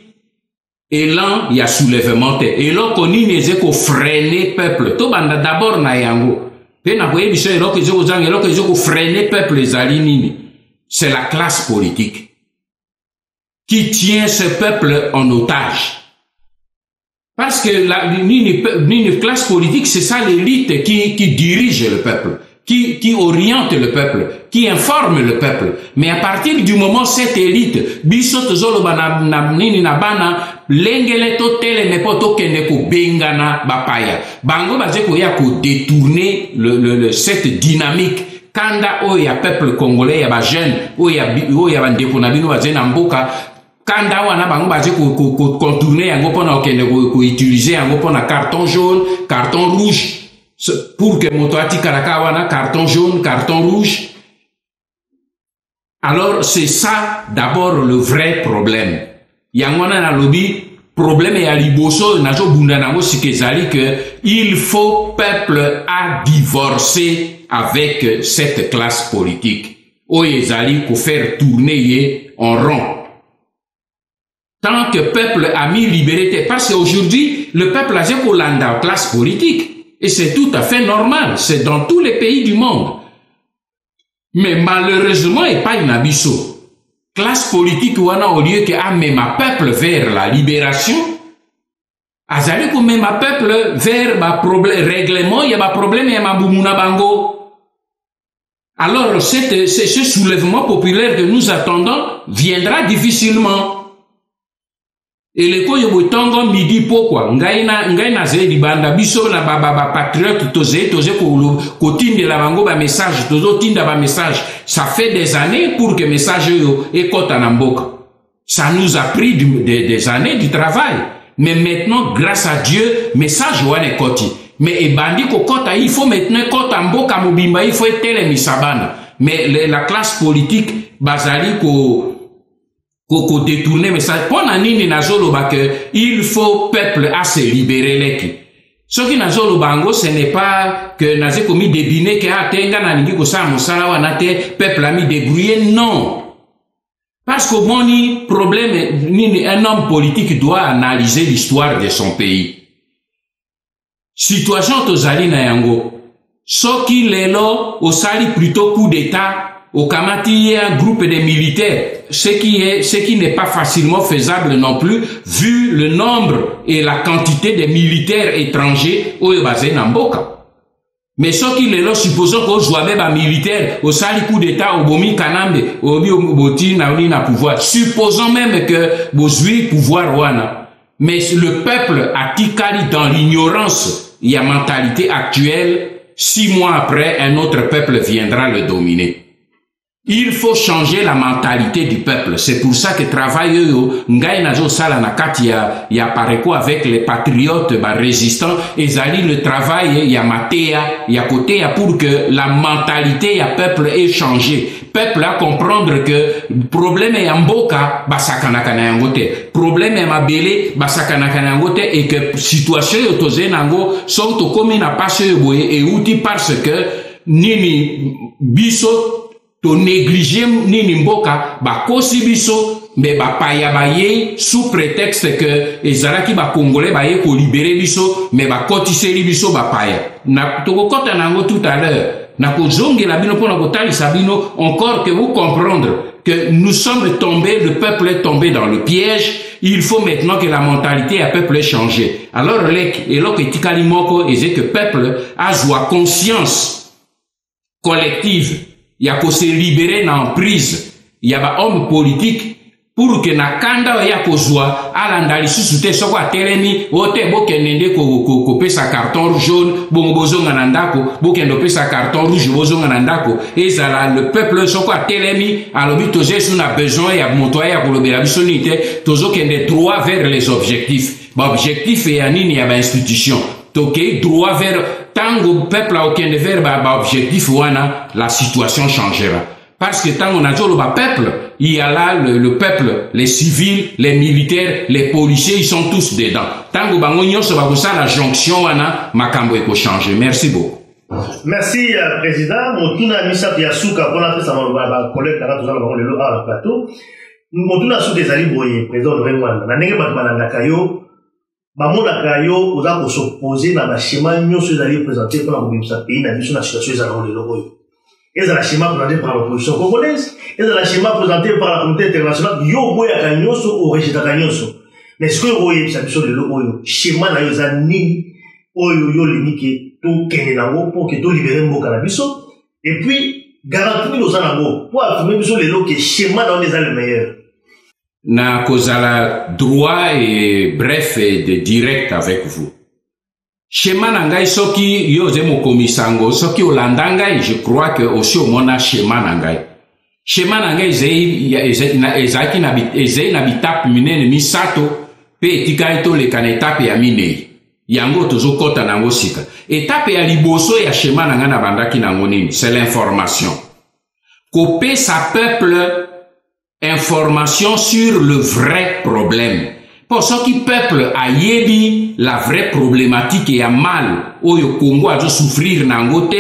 élan ya soulèvement te et loko ni neze ko freiner peuple to banda d'abord na yango pe na ko yebiso et loko zo zanga loko zo ko freiner peuple ezali nini. C'est la classe politique qui tient ce peuple en otage. Parce que une classe politique, c'est ça l'élite qui dirige le peuple, qui oriente le peuple, qui informe le peuple. Mais à partir du moment cette élite, biso zolo bana nini na bana lengele to tele ne poto kende ko bengana bapaya. Bango baze ko ya ko détourner cette dynamique. Kanda oya peuple congolais ya ba jeune oya ba ndeko na bino baze na mboka. Kanda wana bango baze ko contourner yango pona okende ko utiliser yango pona carton jaune, carton rouge pour que moto atikala wana carton jaune, carton rouge. Alors c'est ça d'abord le vrai problème. Yango na lobby problème ya liboso nazo bunda nango sikezali que il faut peuple à divorcer avec cette classe politique. Oyezali pour faire tourner en rond. Tant que peuple a mis liberté, parce qu'aujourd'hui, le peuple a pour la classe politique. Et c'est tout à fait normal. C'est dans tous les pays du monde. Mais malheureusement, il n'y a pas une abisso. Classe politique, ou au lieu que amène ma peuple vers la libération, azali comme ma peuple vers ma problème, règlement, il y a ma problème, il y a ma boumouna bango. Alors, ce soulèvement populaire que nous attendons viendra difficilement. Et les koyo tongo midi pourquoi ngai na zeli banda biso na baba patriote toze ko tinde la bango ba message tozo tinda ba message ça fait des années pour que message yo ekota na mboka. Ça nous a pris des années du travail, mais maintenant grâce à Dieu message wane koti. Mais et bandi ko kota il faut maintenant kota mboka mobimba il faut tele misabana. Mais la classe politique bazali ko détourner message pour nani nazolo ba que il faut peuple à se libérer leki. Ce qui nazolo bango ce n'est pas que naze komi débiner que atenga na ningi ko sa mosala wana te peuple a mis débrouiller, non. Parce que bon ni problème ni un homme politique doit analyser l'histoire de son pays. Situation tozali na yango soki lelo osali plutôt coup d'état au Kamati, un groupe de militaires, ce qui n'est pas facilement faisable non plus, vu le nombre et la quantité de militaires étrangers au basé Namboka. Mais ce qui est là, supposons qu'on soit même un militaire, au sali coup d'état, au bomi kanambe, au boti na pouvoir. Supposons même que bozui pouvoir wana. Mais le peuple a tikali dans l'ignorance, il y a mentalité actuelle, 6 mois après, un autre peuple viendra le dominer. Il faut changer la mentalité du peuple. C'est pour ça que travaille ngai nazo sala na kati ya pareko avec les patriotes résistants ezali le travail ya matea ya côté pour que la mentalité ya peuple ait changé. Peuple à comprendre que problème ya mboka basakana kana yangote. Problème ya mabele basakana kana yangote et que situation yo toze nango so to komi na passe boye et outil parce que nini biso to négliger nini mboka ba kosi biso mais ba paya baye sous prétexte que ezalaki ba congolais baye ko libérer biso mais ba kotiseli biso ba paya na to kota nango tout à l'heure na ko zongela bino pona ko talisa bino encore que vous comprendre que nous sommes tombés, le peuple est tombé dans le piège. Il faut maintenant que la mentalité à peuple ait changé. Alors et là que tikali moko est que peuple a joie conscience collective. Il y a qu'on se libérer dans prise. Il y a des hommes politiques pour que na kanda ya kozwa alanda lisusu te soko atelemi ote bokenende ko pesa carton jaune bongobozonga na ndako bokendo pesa carton rouge bozonga na ndako ezala le peuple soko atelemi alobi toze suna besoin ya montoya ya kolobela biso nite tozokende droit vers les objectifs ba objectif ya nini ya ba institution toke droit vers tango peuple a aucun vers ba objectif wana la situation changera. Parce que tant on a dit le peuple, il y a là le peuple, les civils, les militaires, les policiers, ils sont tous dedans. Tant que bangonyo se va pour ça la jonction wana makambo eko changer. Merci beaucoup. Merci président. Motuna misa piasuka pour la faire ça ma collègue là tout ça le à plateau. Motuna sous des alliés boye président de Rwanda. Na ndenge bat malanda kayo ba mona kayo oza ko s'opposer na ba schéma nyoso des alliés présentés pour la mobilisation pays na biso na situation za le logo. Et c'est la schéma présenté par l'opposition congolaise, et c'est la schéma présenté par la communauté internationale, yo boya kanyoso, au régime kanyoso. Mais ce que vous voyez, c'est sur le logo, schéma na yoza ni, oyo yo limike, tout kenenango, pour que tout libérer mbo canabiso, et puis, garantir nos anango, pour affirmer biso le logo, que schéma dans les le meilleur. Na kozala droit et bref et de direct avec vous. Schéma nangai soki yoze mokomisango soki olandangai je crois que aussi au mona schéma nangai ezaki na bitap minene misato pe etika ito le kanetape ya minei yango tozo kota nango sika etape ya liboso ya schéma nanga na bandaki nango nini c'est l'information kope sa peuple information sur le vrai problème pour ce qui peuple a yebi la vraie problématique et a mal au Congo a souffrir nangote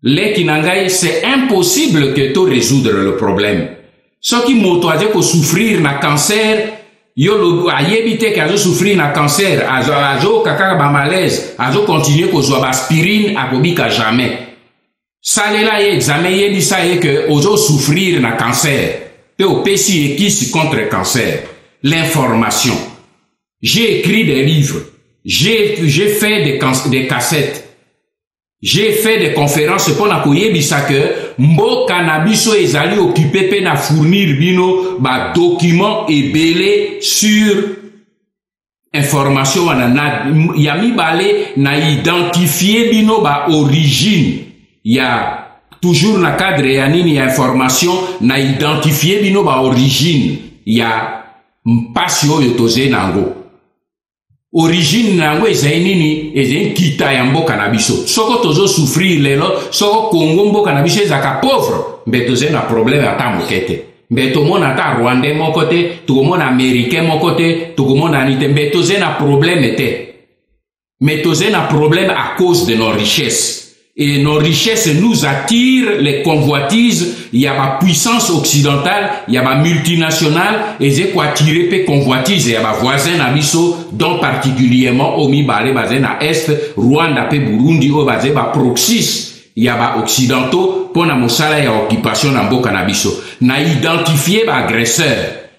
les kinangai c'est impossible que to résoudre le problème. Ce qui moto a ko souffrir na cancer yo lo a yebi te ka souffrir na cancer azo kaka ba malaise azo continuer ko zo aspirine a kobika jamais. Ça là examen yebi ça est que ozo souffrir na cancer pe au pesi et qui se contre cancer. L'information. J'ai écrit des livres. J'ai fait des cassettes. J'ai fait des conférences pour la koyebisa que mbo cannabiso ezali occupé pe na fournir bino ba document ebele sur information na yami balé na identifier bino ba origine. Ya toujours na cadre ya nini ya information na identifier bino ba origine. Ya mpasi oyo toze nango origine nango ezali nini ezali kita ya mboka na biso soko tozo souffrir lelo soko Congo mboka na biso ezaka pauvre mbe toze na problème ata mokete mbe tomona ata Rwandais moko te tokomona américain moko te tokomona nite mbe toze na problème te mais toze na problème à cause de nos richesses. Et nos richesses nous attirent les convoitises. Il y a ma puissance occidentale, il y a ma multinationale, et j'ai quoi tirer pe convoitises. Il y a ma voisin abisso, dont particulièrement Omi Balé basé na Est, Rwanda pe Burundi, o basé ba proxys. Il y a ma occidentaux, pour na mosala ya occupation na mboka na biso. Na identifier ba agresseur.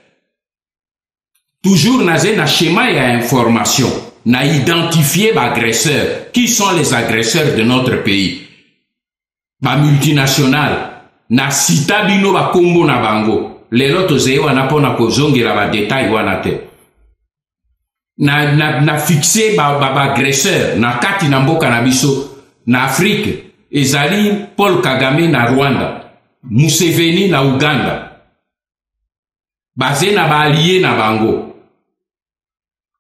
Toujours na zé na schéma ya information. Na identifier ba agresseurs. Qui sont les agresseurs de notre pays? Ba multinational. Na sita bino ba kombo na bango. Lelo toze wana pona ko zongela ba détail wana te. Na fixé ba agresseur. Na kati na mboka na biso. Na Afrique. Ezali Paul Kagame na Rwanda. Museveni na Uganda. Baze na ba allié na bango.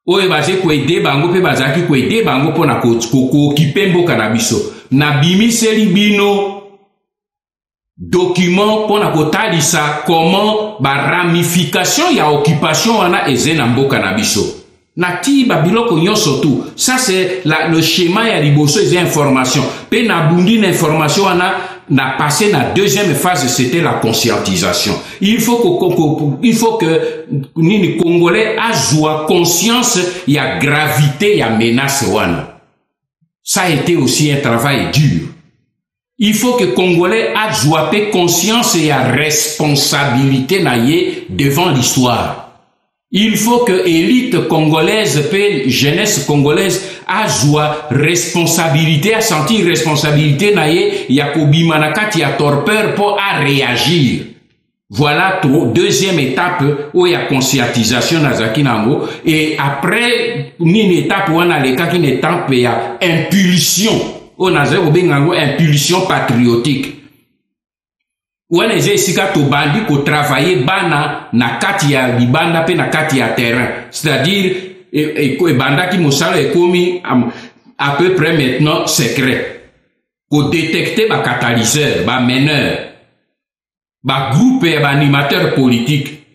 Oye baze kwede bango pe bazaki kwede bango pona ko occuper mboka na biso na bimiseli bino document pona ko talisa comment ba ramification ya occupation wana eze na mboka na biso na ti ba biloko nyonso tout ça c'est le schéma ya liboso des informations pe na bundi na information wana na passé la deuxième phase, c'était la conscientisation. Il faut que les Congolais aient conscience, il y a gravité, il y a menace. Ça a été aussi un travail dur. Il faut que les Congolais aient conscience et la responsabilité devant l'histoire. Il faut que l'élite congolaise, jeunesse congolaise, a responsabilité, a senti responsabilité, Yakobi Manakati a torpeur pour à réagir. Voilà, deuxième étape, où il y a conscientisation, Nazakinango, et après, une étape où on a une étape, il y a impulsion, on a impulsion patriotique. Ou on est ici to bandi ko travailler bana na kati ya libanda pe na kati ya terrain, c'est-à-dire banda ki mosala ekomi à peu près maintenant secret ko détecter ba catalyseur, ba meneur, ba groupe et ba animateur politique,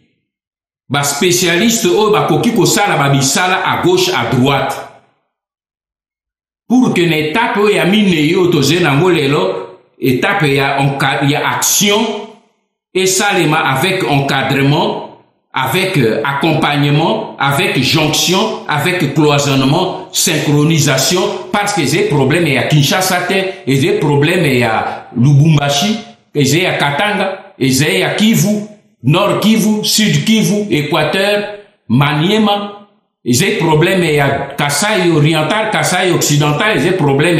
ba spécialiste o ba koki ko sala ba bisala à gauche à droite pour que n'étape ya mine yo to zenango lelo étape, il y a action, et ça, avec encadrement, avec accompagnement, avec jonction, avec cloisonnement, synchronisation, parce que j'ai problème, il y a Kinshasa, il y a problème, il y a Lubumbashi, il y a Katanga, il y a Kivu, Nord Kivu, Sud Kivu, Équateur, Maniema, il y a problème, il y a Kasaï oriental, Kasaï occidental, il y a problème,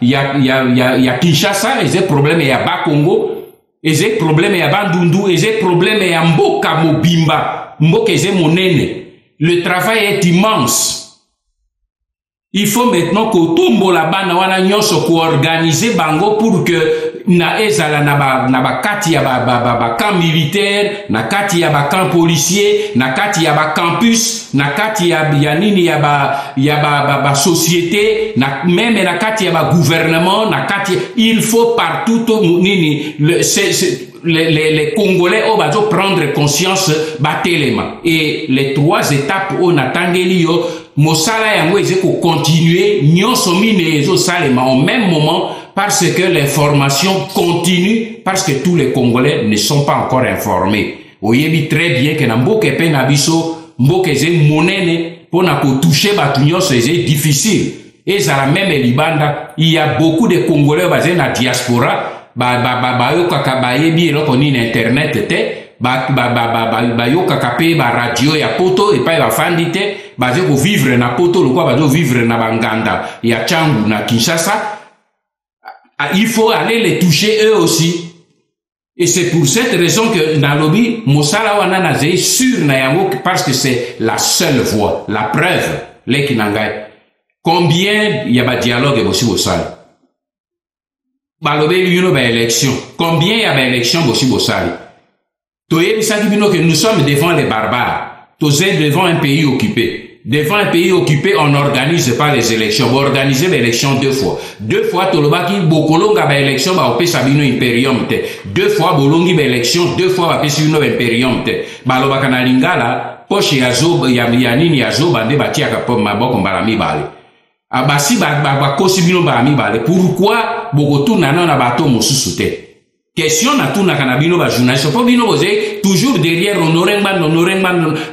il y a Kinshasa, il y a problème, il y a Bakongo, il y a problème, il y a Bandundu, il y a problème, il y a Mboka Mobimba, Mboka Monene. Le travail est immense. Il faut maintenant que tombo la bana wana nyonso ko organiser bango pour que na ezala na ba kati ya ba camp militaire, na kati ya ba camp policier, na kati ya ba campus, na kati ya nini ya ba société, na même na kati ya ba gouvernement, na kati il faut partout nini les Congolais au bazo prendre conscience batelema. Et les 3 étapes on attendeli yo mosala yango ezeko continuer nyonso mine ezo salema au même moment parce que l'information continue parce que tous les Congolais ne sont pas encore informés. Oyebi très bien que na mboka pe na biso mboka eze monene pona ko toucher batu nyonso eze difficile. Et ça la même libanda, il y a beaucoup de Congolais basés dans la diaspora. Yo kaka bayebi eloko nini internet te yo kaka pe ba radio ya poto et pa ba fandi te baze ko vivre na poto lokwa bazo vivre na banganda ya Tchangu na Kinshasa. Il faut aller les toucher eux aussi. Et c'est pour cette raison que nalobi mosala wana na zé sur na yango parce que c'est la seule voie, la preuve les kinangai. Combien il y a ba dialogue aussi au sale. Balobé yuno ba élection. Combien il y a ba élection aussi au sale. Toye bisaki bino que nous sommes devant les barbares. Tosé devant un pays occupé. Devant un pays occupé, on n'organise pas les élections. On organise les élections 2 fois. 2 fois, tolobaki bokolonga ba élection ba opesa bino imperium te. 2 fois bolongi ba élection, 2 fois ba pesi bino imperium te. Balobaka na lingala, poche ya zoba ya nini ya zoba nde batiaka po maboko mbala mibale. Abasi ba kosi bino mbala mibale. Pourquoi bokotuna na bato mosusu te? Question na tuna kanabino ba journaliste po bino boze toujours derrière honoré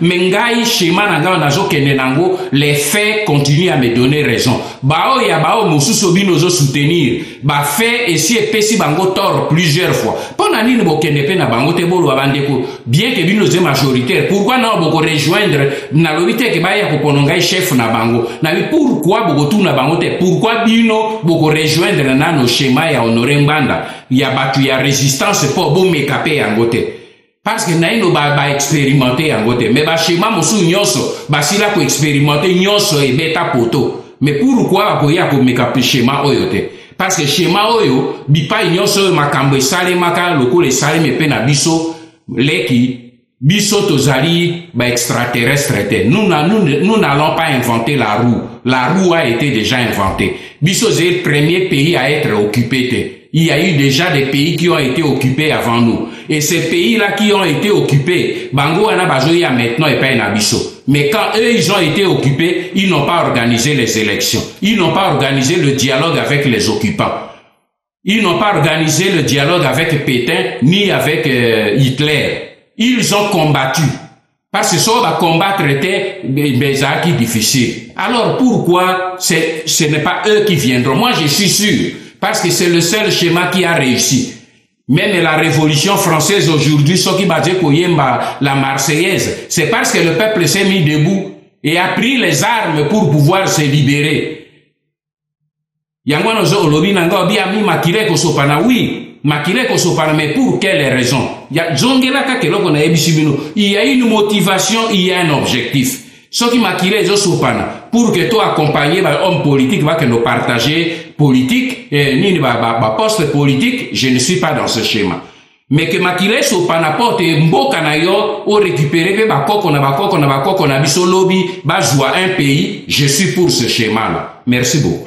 mengai schéma na nga nazo kende nango les faits continuent à me donner raison bao ya bao mosusu bino zo soutenir ba fait et si epesi bango tort plusieurs fois pona nini bo kende pe na bango te bolo abandeko bien que bino ze majoritaire pourquoi na boko rejoindre na lobite ke ba ya ko ponongai chef na bango na pourquoi boko tuna bango te pourquoi bino boko rejoindre na no schéma ya honoré mbanda ya batu ya résistance pour bon mécapé en côté parce que naino ba expérimenter en côté mais ba schéma mosu nyonso ba sila ko expérimenter nyonso e beta poto mais pourquoi ko ya ko mécapé schéma oyo te parce que schéma oyo bipa nyonso makambo sale maka lokole sale me pe na biso leki biso tozali ba extraterrestre te nous n'allons pas inventer la roue a été déjà inventée biso c'est le premier pays à être occupé te. Il y a eu déjà des pays qui ont été occupés avant nous. Et ces pays-là qui ont été occupés, Bango Anabazoya maintenant et pas Nabiso. Mais quand eux, ils ont été occupés, ils n'ont pas organisé les élections. Ils n'ont pas organisé le dialogue avec les occupants. Ils n'ont pas organisé le dialogue avec Pétain, ni avec Hitler. Ils ont combattu. Parce que ça va combattre des acquis difficiles. Alors pourquoi ce n'est pas eux qui viendront? Moi, je suis sûr. Parce que c'est le seul schéma qui a réussi. Même la Révolution française aujourd'hui, ce qui basé Koyemba, la Marseillaise, c'est parce que le peuple s'est mis debout et a pris les armes pour pouvoir se libérer. Yangwano zo olobi nanga obi ami makile ko sopana oui, makile ko sopana mais pour quelle raison? Ya zongela ka keloko na ebisibino. Il y a une motivation, il y a un objectif. Ce qui m'a kiré sopana pour que toi accompagné par homme politique va que nous partager politique ni poste politique, je ne suis pas dans ce schéma. Mais que makile sopana porte mboka na yo o récupérer ba koko na biso lobby ba joie un pays, je suis pour ce schéma là. Merci beaucoup.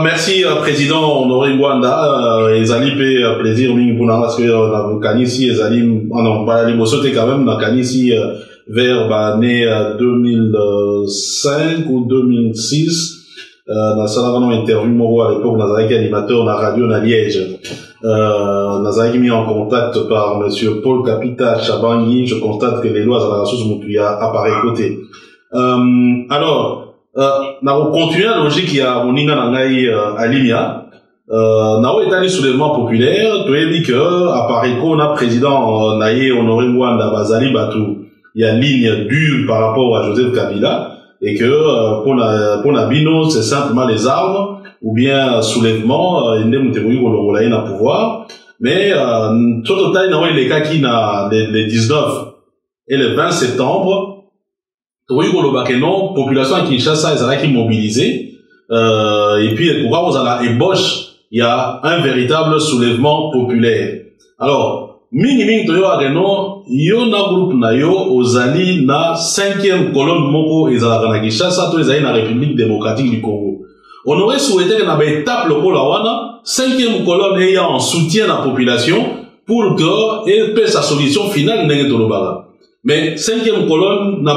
Merci Président Honoré Ngwanda, ezali pe plaisir mingi pour parce que na kanisi ezali on va aller mosote quand même na kanisi vers l'année 2005 ou 2006 dans ça interview moko à l'époque nazalaki animateur na radio na Liège nazalaki mis en contact par monsieur Paul Kapita Chabangi. Je constate que les lois à la ressource mutuya apparaît côté alors na continuer la logique ya moninga na ngai alimia na etali soulèvement populaire toyebi que apparaît qu'on a président naye Honoré Ngwanda bazali batu il y a ligne dure par rapport à Joseph Kabila et que pour la bino c'est simplement les armes ou bien soulèvement indemnité kolongola na pouvoir mais tout total na les cas qui na les 19 et le 20 septembre toyi kolobaka non population à Kinshasa ezalaki mobilisée et puis pourquoi vous à la ébauche il y a un véritable soulèvement populaire alors mingi toyo ageno yo na groupe na yo ozali na 5e colonne moko ezalaka na Kinshasa to ezali na République démocratique du Congo. On aurait souhaité que na ba étape lokola wana 5e colonne eya en soutien à la population pour que elle paie sa solution finale n'est pas. Mais 5e colonne n'a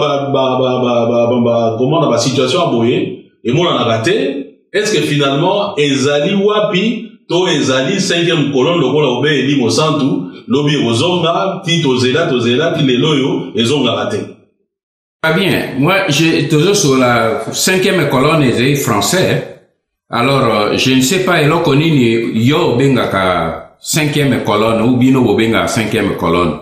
comment dans la situation à boyer et moi on a raté. Est-ce que finalement ezali wapi to ezali 5e colonne lokola obé eli mosantu lobi ozonga ti tozela ti leloyo ezonga raté. Pas bien. Moi, j'ai toujours sur la 5e colonne des français. Alors, je ne sais pas, elo konini yo benga ka 5e colonne ou bino benga 5e colonne.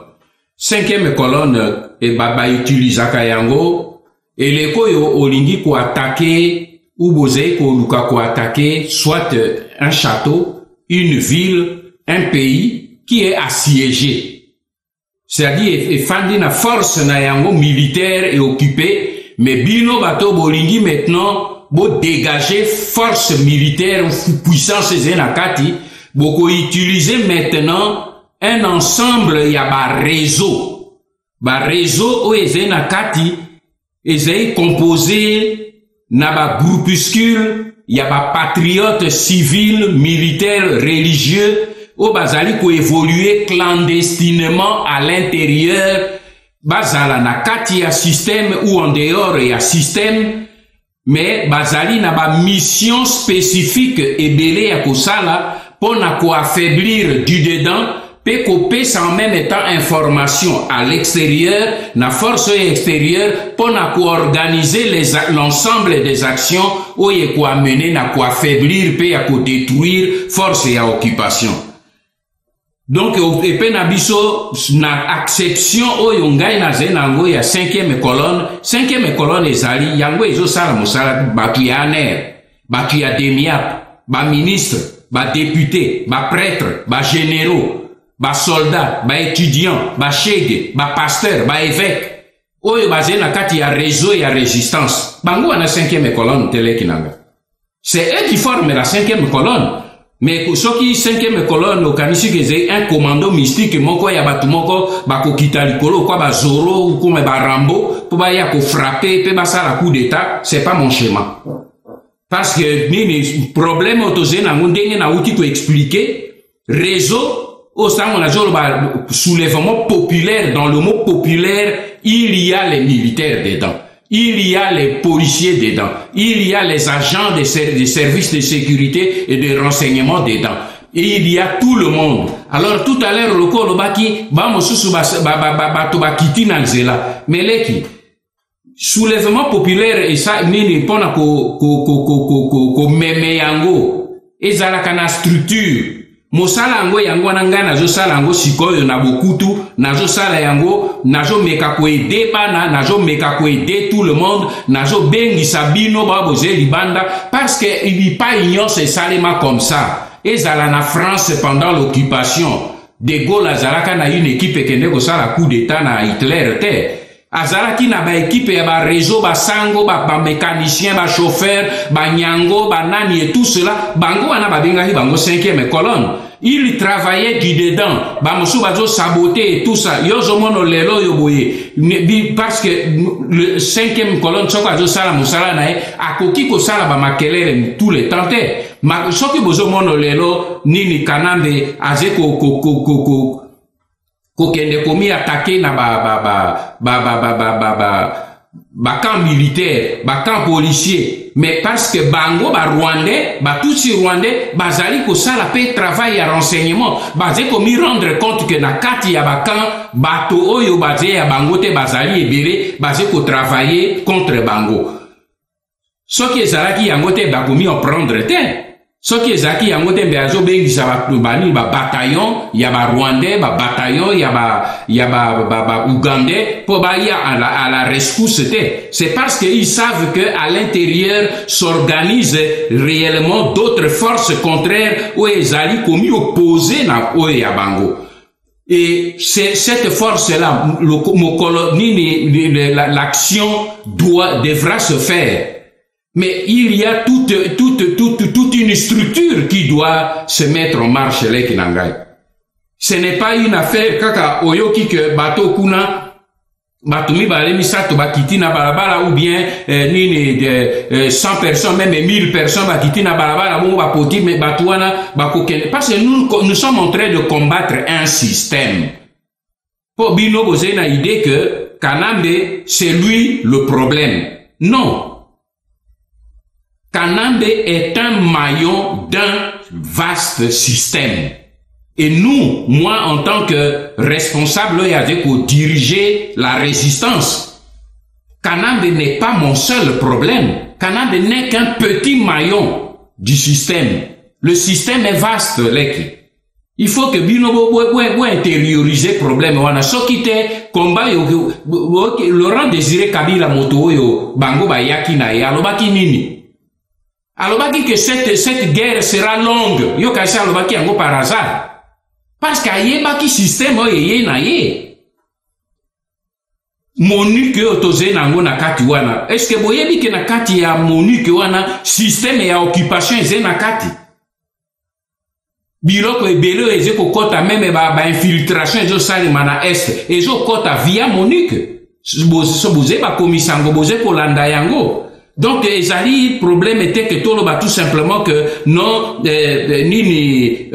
5e colonne et baba utilisaka yango et les koyo olingi ko attaquer ou bozei ko luka ko attaquer soit un château, une ville, un pays qui est assiégé. C'est-à-dire, et fandi na force na yango militaire et occupé, mais bino bato bolingi maintenant, bo dégager force militaire ou puissance zenakati, boko utiliser maintenant un ensemble ya ba réseau o zenakati, ezei composé na ba groupuscule, ya ba patriotes civils, militaires, religieux, au bazali ko évoluer clandestinement à l'intérieur, bazala na kati ya système ou en dehors ya système, mais bazali na ba mission spécifique et belé ya kosala pour na ko affaiblir du dedans, pe ko pesa en même temps information à l'extérieur, na force extérieure pour na ko organiser l'ensemble des actions ou ye ko amener na ko affaiblir pe ya ko détruire force ya occupation. Donc, epe na biso, na acception oyo ngai na zenango ya 5e colonne, 5e colonne ezali, yango ezo sala mosala, batu ya ANER, batu ya DEMIAP, ba ministre, ba député, ba prêtre, ba généraux, ba soldat, ba étudiant, ba chege, ba pasteur, ba évêque, oyo bazé na kati ya réseau ya résistance. Bango wana 5e colonne teleki nanga. C'est eux qui forment la 5e colonne. Mais soki 5e colonne okanisi keze un commando mystique moko ya batu moko bako kita likolo kwa ba Zoro ou comme ba Rambo pour ba ya ko frapper pe ba sala coup d'état, c'est pas mon schéma. Parce que nini problème otoze na ndenge na uti ko expliquer réseau au sein on a jolo ba soulèvement populaire. Dans le mot populaire, il y a les militaires dedans. Il y a les policiers dedans. Il y a les agents des services de sécurité et de renseignement dedans. Et il y a tout le monde. Alors tout à l'heure, le kolobaki, mosusu ba kiti na nzela. Meleki, soulèvement populaire et ça, nini pona ko meme yango. Ezalaka na structure. Mosala yango yango nanga nazo sala yango sikoyo na bokutu, nazo sala yango, nazo meka ko aider bana, nazo meka ko aider tout le monde, nazo bengi sabino ba boze libanda, parce que il n'y pas ignorance et salema comme ça. Ezala na France pendant l'occupation. De Gaulle azalaka na une équipe kende ko sala coup d'état na Hitler te. Azalaki na ba équipe ya ba réseau ba sango ba mécanicien ba chauffeur ba nyango ba nani et tout cela bango wana ba benga bango 5e colonne. Il travaillait du dedans ba mosu bazo saboter et tout ça yozo mono lelo yoboye parce que le 5e colonne soko azo sala musala na akoki ko sala ba makelele tout le temps te ma soki bozo mono lelo nini kanambe azeko kokende komi attaqué na camp militaire, camp policier, mais parce que bango ba rwandais, tout si rwandais, bazali ko sala pe travail à renseignement, bazé komi rendre compte que na kati ya camp bato oyo bazé ya bango te bazali ebele, bazé ko travailler contre bango. Ce qui est zalaki yango te ba komi en prendre te. Ce qui est zaki yango te mbeazo bengi sa bani ba bataillon ya ba rwandais ba bataillon ya ba ougandais pour ba ya à la rescousse te. C'est parce qu'ils savent que à l'intérieur s'organisent réellement d'autres forces contraires ou ezali komi opposé na o ya bango. Et c'est cette force-là, l'action devra se faire. Mais il y a toute une structure qui doit se mettre en marche, les Kinangai. Ce n'est pas une affaire, kaka, oyoki que bateau kuna, Batumi bale misato bakiti na balabala ou bien nini 100 personnes même 1000 personnes bakiti na balabala bon bapoti mais batouana bakokende parce que nous sommes en train de combattre un système. Pour bino vous avez une idée que Kanambe c'est lui le problème. Non. Kanambe est un maillon d'un vaste système. Et nous, moi, en tant que responsable, il y avait pour diriger la résistance. Kanambe n'est pas mon seul problème. Kanambe n'est qu'un petit maillon du système. Le système est vaste, il faut que Bino intérioriser le problème. On a ce qui était combat, Laurent Désiré Kabila Moto, Bango Bayaki na Alobaki Nini. Alobaki que cette guerre sera longue. Yo kasi Alobaki ango par hasard. Parce qu'il y a un système qui est Monique otoze nango na kati wana. Est-ce que vous voyez que na kati ya Monique wana système ya occupation eze na kati? Biloko ebele eze ko kota même ba infiltration ezo salema na est. Ezo kota via Monique. So boze ba komisango boze kolanda yango. Donc, le problème était que tout simplement que non, il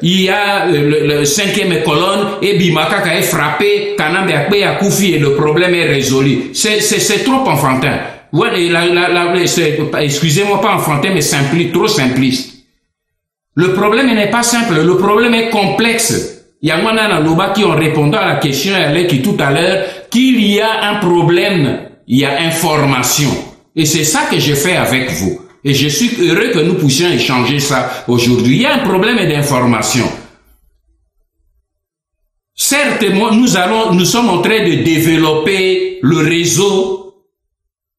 y a le 5e colonne et Bimakaka est frappé, Kanambe Akpe a Koufi et le problème est résolu. C'est trop enfantin. Ouais, excusez-moi pas enfantin, mais trop simpliste. Le problème n'est pas simple, le problème est complexe. Il y a Mwana Loba qui en répondant à la question qui tout à l'heure, qu'il y a un problème, il y a information. Et c'est ça que je fais avec vous. Et je suis heureux que nous puissions échanger ça aujourd'hui. Il y a un problème d'information. Certes, nous sommes en train de développer le réseau.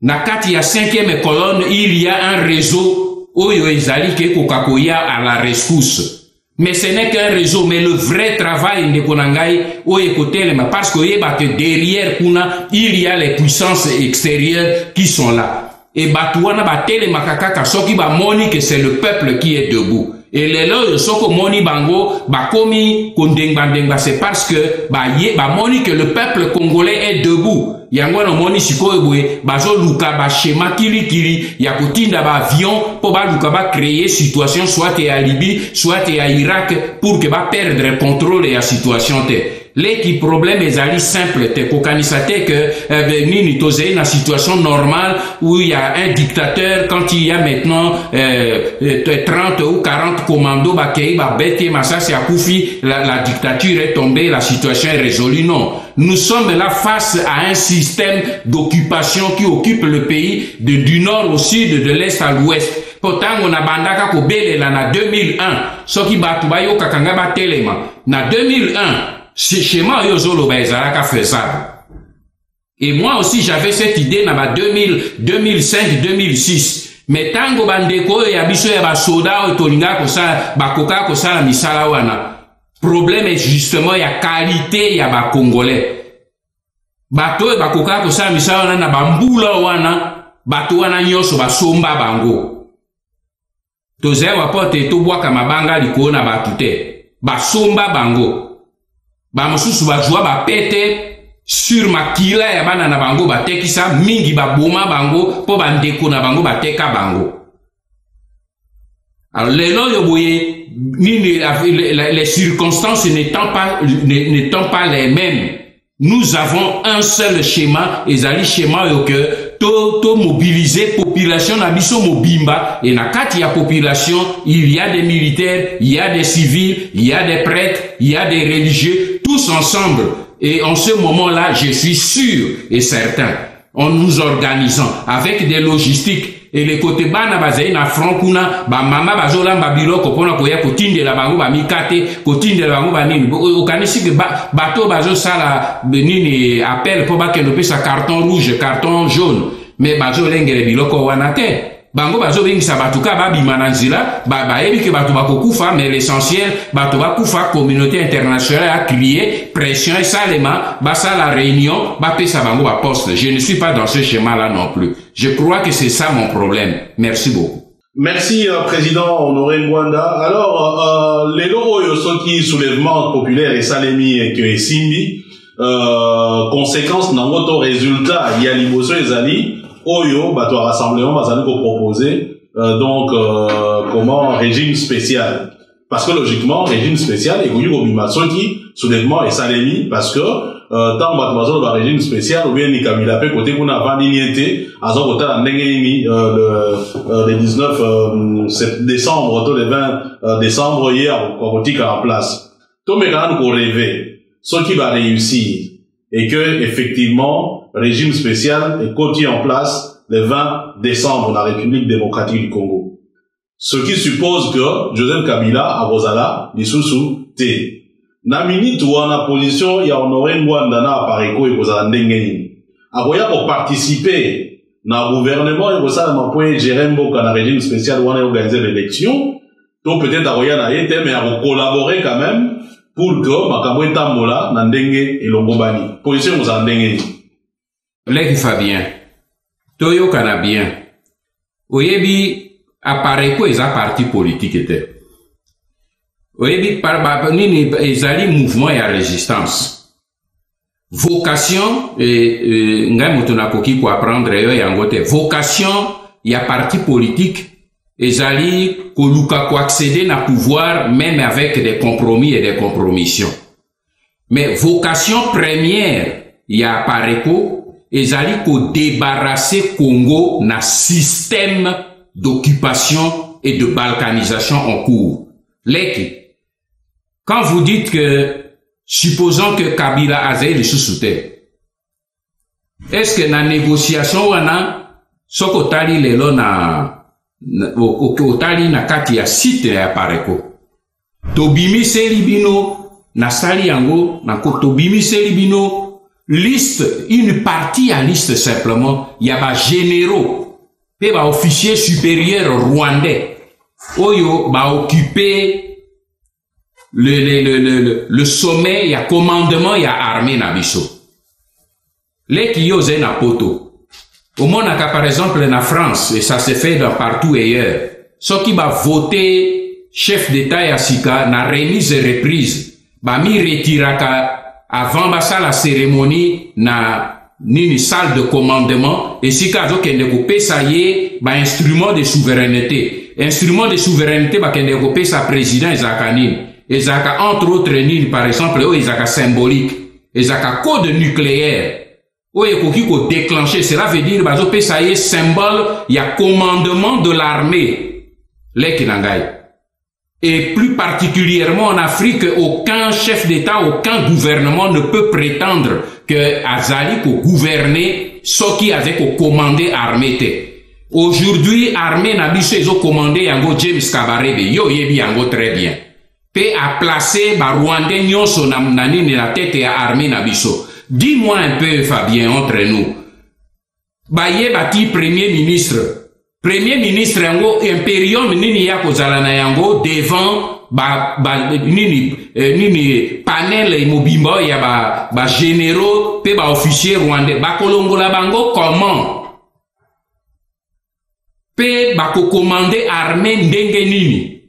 Nakati ya 5e colonne, il y a un réseau Oyo Ezali ke Kokakoya à la rescousse. Mais ce n'est qu'un réseau, mais le vrai travail de Konangai, parce que derrière Kuna, il y a les puissances extérieures qui sont là. Et Batouana Batele Makakaka Soki ba moni que c'est le peuple qui est debout. Et les lois soko moni bango bakomi kondengba c'est parce que ba moni que le peuple congolais est debout. Yango no moni sikoebwe bazo luka ba schéma kili ya kotinda ba avion pour ba luka ba créer situation soit à Libye soit à Irak pour que ba perdre le contrôle de la situation te. Les problèmes est simple te kokanisate que nini tozé na situation normale où il y a un dictateur quand il y a maintenant 30 ou 40 commandos ba kei ba bete massa c'est à Koufi la dictature est tombée, la situation est résolue. Non, nous sommes là face à un système d'occupation qui occupe le pays du nord au sud, de l'est à l'ouest. Pourtant on a bandaka ko bele la na 2001 soki batu ba yo kakanga ba telema na 2001 c'est chez moi, faisable. Et moi aussi, j'avais cette idée dans 2005-2006. Mais tango bandeko ya biso ya basoda otolinga kosa bakoka kosa la misala wana. Problème est justement ya qualité ya ba congolais. Bato e bakoka kosa la misala wana na bambula wana, bato wana nyoso basomba bango. Toze wapote to bwaka mabanga liko na batute. Basomba bango. Ba mususu ba joie ba pété sur makila ya bana na bango ba tekisa mingi ba boma bango po ba ndeko na bango ba teka bango. Alors les circonstances n'étant pas les mêmes, nous avons un seul schéma, ezali schéma que to mobiliser population na biso mobimba et na kati ya population il y a des militaires, il y a des civils, il y a des prêtres, il y a des religieux, tous ensemble. Et en ce moment-là, je suis sûr et certain, en nous organisant avec des logistiques et les côtés bana bazai na frankuna ba mama bazola babiloko pona koya kotinde la bango ba mikate kotinde la bango ba nini okanisi que bato bazo sala benini appel pour ba kendo pesa carton rouge carton jaune mais bazo lengere biloko wana te bango bazo bengisa batuka ba bimana nzila ba ebi ke batu bakokufa mais l'essentiel batu bakufa communauté internationale a crié pression et salema ba ça la réunion ba pesa bango ba poste. Je ne suis pas dans ce schéma là non plus. Je crois que c'est ça mon problème. Merci beaucoup. Merci, Président Honoré Ngwanda. Alors, les lois soki soulèvement populaire et salemi et que Simbi, conséquence nango résultat il y a liboso ezali oyo bato rassemblement bazali ko proposer donc comment régime spécial parce que logiquement régime spécial et koyi kobima soki soulèvement et salemi parce que tant bato bazolo ba régime spécial ou bien ni Kabila pe côté kuna vandi niente azo kota ndenge ni le 19 décembre to le 20 décembre hier ko kotika en place to me quand ko rêver ce qui va réussir et que effectivement régime spécial est côté en place le 20 décembre dans la République démocratique du Congo. Ce qui suppose que Joseph Kabila a Rosala lisusu te. Na minute wana position ya Honoré Ngwanda na Pareko et Rosala ndengeni. Akoya pour participer na gouvernement et Rosala mapoye gérer mboka na régime spécial wana organiser l'élection. Donc peut-être akoya na yete mais à collaborer quand même pour que makambo etambola na ndenge elongobani. Position Rosala ndengeni. Leki Fabien. Toyo Canabien. Oyebi apparaît quoi les partis politiques étaient. Oyebi par nini ezali mouvement et résistance. Vocation et ngai mutuna koki pour apprendre yo yangote. Vocation ya parti politique ezali koluka ko accéder na pouvoir même avec des compromis et des compromissions. Mais vocation première ya pareko ezali ko débarrasser Congo na système d'occupation et de balkanisation en cours. Leki, quand vous dites que, supposons que Kabila a le sous-souté, est-ce que na négociation wana, soko tali lelo na, otali na kati ya site ya pareko, tobimi selibino, na sali yango, na tobimi selibino, liste, une partie à liste simplement, il y a des généraux, des officiers supérieurs rwandais, oyo va occuper le sommet, il y a commandement, il y a armée nabiso. Les qui osent na poto. Au monde, par exemple, en France, et ça se fait dans partout ailleurs, ceux qui va voter chef d'État et Asika, na remise et reprise, ba mi retiraka avant la cérémonie na nini salle de commandement et si kazo kende ko pesa ye ba instrument de souveraineté ba kende ko pesa président ezaka entre autres nini par exemple o ezaka symbolique ezaka code nucléaire o ekoki ko déclencher cela veut dire bazo pesa ye symbole ya commandement de l'armée lekinangai. Et plus particulièrement en Afrique, aucun chef d'État, aucun gouvernement ne peut prétendre que Azali ko gouverner, ce qui a ko commandé armée. Aujourd'hui, armée n'a biso ezo commandé yango James Kabarebe, yo yebi yango très bien. Pe a placé ba Rwandais nyonso na nani la tête ya armée n'a biso. Dis-moi un peu Fabien entre nous. Ba ye bati premier ministre yango imperium nini ya kozala na yango devant nini panel mobimbo ya ba généraux pe ba officiers rwandais ba kolongola bango comment pe ba ko commander armée ndenge nini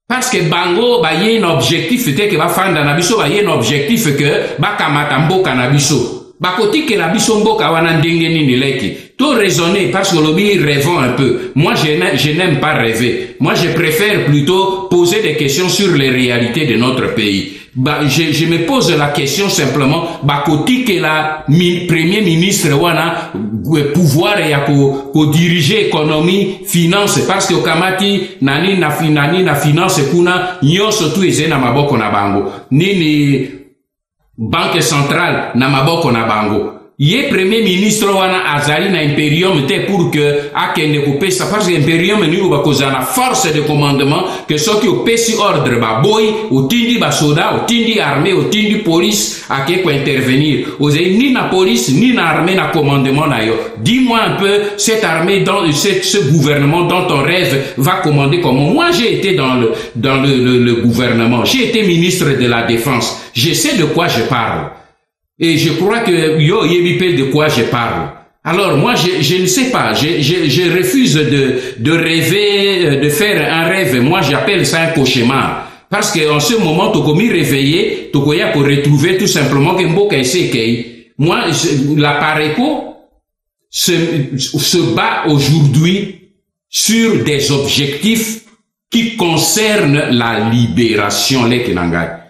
parce que bango ba y un objectif était que ba fanda na biso ba y un objectif que ba kamata mboka na biso ba kotike na biso mboka wana ndenge nini leki. Tout raisonner parce que l'objet rêvons un peu. Moi, je n'aime pas rêver. Moi, je préfère plutôt poser des questions sur les réalités de notre pays. Je me pose la question simplement, côté que la premier ministre wana pouvoir ya ko diriger économie, finance parce que kamati nani na finance kuna nyonso tu ezena maboko na bango. Nini banque centrale na maboko na bango. Ye premier ministre wana azali na imperium te pour que akende ko pesa parce que imperium ni ba kozana force de commandement que ceux qui opesi ordre ba boy otindi ba soda otindi armée otindi police ake ko intervenir ozai ni na police ni na armée na commandement na yo. Dis-moi un peu cette armée dans ce gouvernement dont on rêve va commander comment. Moi j'ai été dans le gouvernement, j'ai été ministre de la défense, je sais de quoi je parle. Et je crois que yo yebipel de quoi je parle. Alors moi je ne sais pas, je refuse de rêver, de faire un rêve. Moi j'appelle ça un cauchemar. Parce que en ce moment, tu commis réveillé, tu koya pour retrouver tout simplement que mboka ese. Moi, la Pareco se bat aujourd'hui sur des objectifs qui concernent la libération les Kinanga.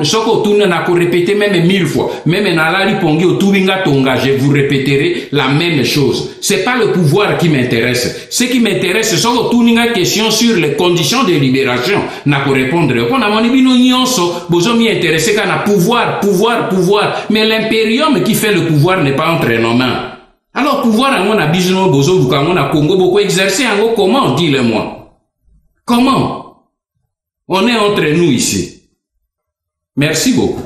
Soko tourne na ko répéter même 1000 fois. Même na la ripongi au Touringa Tonga, je vous répéterai la même chose. C'est pas le pouvoir qui m'intéresse. Ce qui m'intéresse, c'est soko tourninga question sur les conditions de libération. Na ko répondre. On a mon ibino nyonso, bozo mi intéressé qu'à pouvoir. Mais l'impérium qui fait le pouvoir n'est pas entre nos mains. Alors pouvoir en on a besoin bozo du on a Congo beaucoup exercer en comment, dis-le-moi. Comment? On est entre nous ici. Merci beaucoup.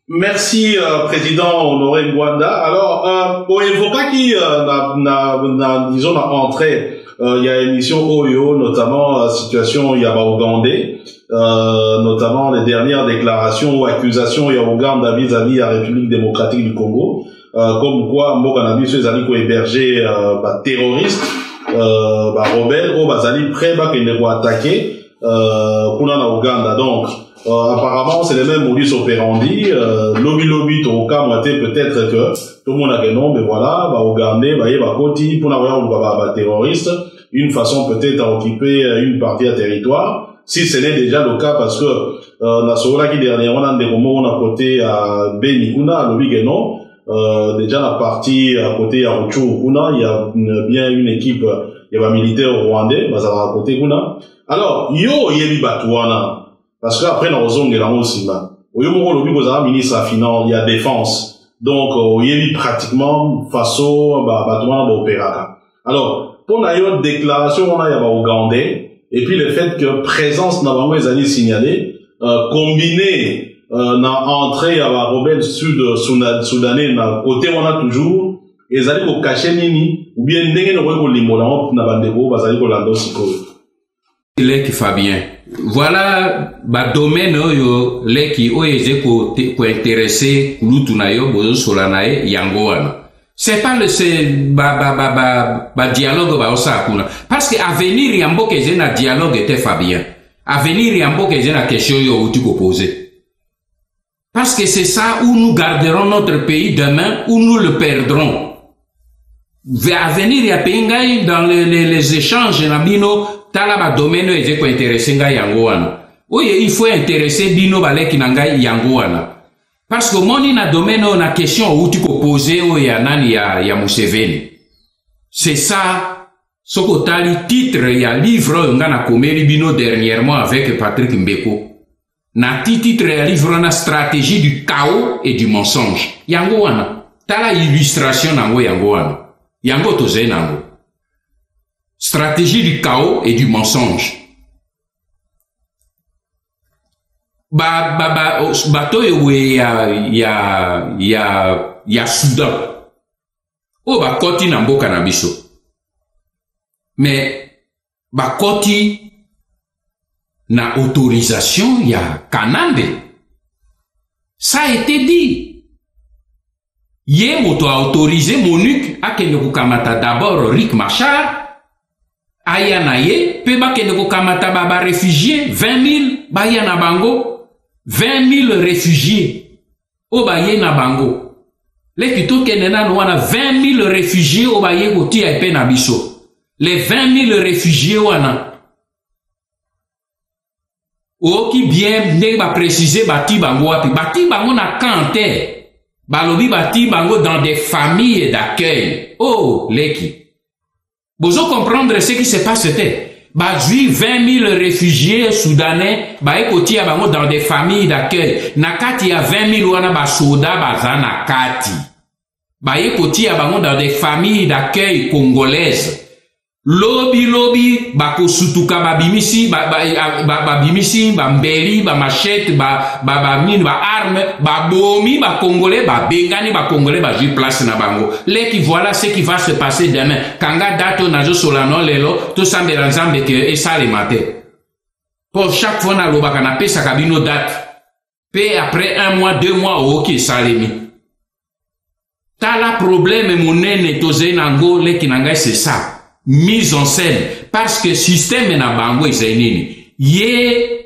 Merci, Président Honoré Ngwanda. Alors, pour évoquer qui, disons, n'a entré, il y a émission OYO, notamment, situation, il y a Ougandais, notamment les dernières déclarations ou accusations, il y a Ouganda vis-à-vis de la République démocratique du Congo, comme quoi, Mokanabi, ceux qui ont hébergé, terroristes, rebelles, bazali prêts, qu'ils ne vont attaquer, pour Ouganda. Donc, apparemment, c'est le même modus operandi. Lobby, au cas moitié, peut-être que tout le monde a dit non, mais voilà, Ougandais, Koti, pour avoir terroriste, une façon peut-être à occuper une partie à territoire. Si ce n'est déjà le cas, parce que, Nasola qui dernièrement, on a côté à Benikuna, lobby que non, déjà la partie à côté à Ruchurukuna, il y a bien une équipe, il y a un militaire rwandais, à côté Kuna. Alors, yebi batouana. Parce qu'après, dans zone de la Mosima, au moment où le ministre à finance, il y a défense. Donc, il y a pratiquement façon, batouana, opéra. Alors, pour la déclaration, on a, Ougandais, et puis le fait que présence n'a pas les années signalées, combiné, n'a entré à la rebelle soudanais, n'a côté, on a toujours, et ça dit qu'on cachait nini, ou bien, n'engé n'aurait qu'on limola, n'a pas de beau, ça dit qu'on l'a siko. Il est qui Fabien. Voilà, domaine yo, les qui oye ko intéressé, kulutunayo, bozo solanae, yangoana. C'est pas le, dialogue, osakuna. Parce que avenir yambo que j'ai na dialogue était Fabien. Avenir yambo que j'ai na question yo, tu poser. Parce que c'est ça où nous garderons notre pays demain, où nous le perdrons. Avenir ya pengai dans les échanges na bino, talaba domaine eze ko intéressé nga yango wana. Oye, il faut intéresser bino baleki na ngai yango wana. Parce que moni na domaine na question où tu ko poser o ya nani ya Museveni. C'est ça soko tali titre ya livre nga na komeli bino dernièrement avec Patrick Mbeko. Na titre ya livre na stratégie du chaos et du mensonge. Yango wana. Tala illustration nango yango wana. Yango toze nango. Stratégie du chaos et du mensonge. Bato ya Soudan. Koti na mboka na biso. Mais koti na autorisation ya Kanande. Ça a été dit. Yé moto a autorisé Monique à kende kukamata d'abord Rick Machar. Aya na ye, pe ba kende kukamata baba réfugiés, 20 000, ba ya na bango, 20 000 réfugiés. Ba ye na bango. Le kito kende na wana 20 000 réfugiés, ba ye koti a epe na biso. Les 20 000 réfugiés wana. Qui bien, ne ba préciser bati bango wapi. Bati bango na kante. Balobi bati bango dans des familles d'accueil. Leki. Vous comprendre ce qui se passe, c'était. 20 000 réfugiés soudanais, ekoti ya bango dans des familles d'accueil. Nakati ya 20 000 wana ba soda baza nakati. Ekoti ya bango dans des familles d'accueil congolaises. Lobi, bako sutuka babimisi, babimisi, mbeli, machette, mine, arme, bomi, congolais, bengani, congolais, ju place na bango. Qui voilà ce qui va se passer demain. Kanga dato najo solano lelo, to sambe ranzambe ke esa le matin. Pour chaque fois na loba kana pesa kabino date. Pe après 1 mois, 2 mois, ok, salemi. Tala problème monene toze nango, qui nanga c'est ça. Mise en scène parce que système na bango isenini ye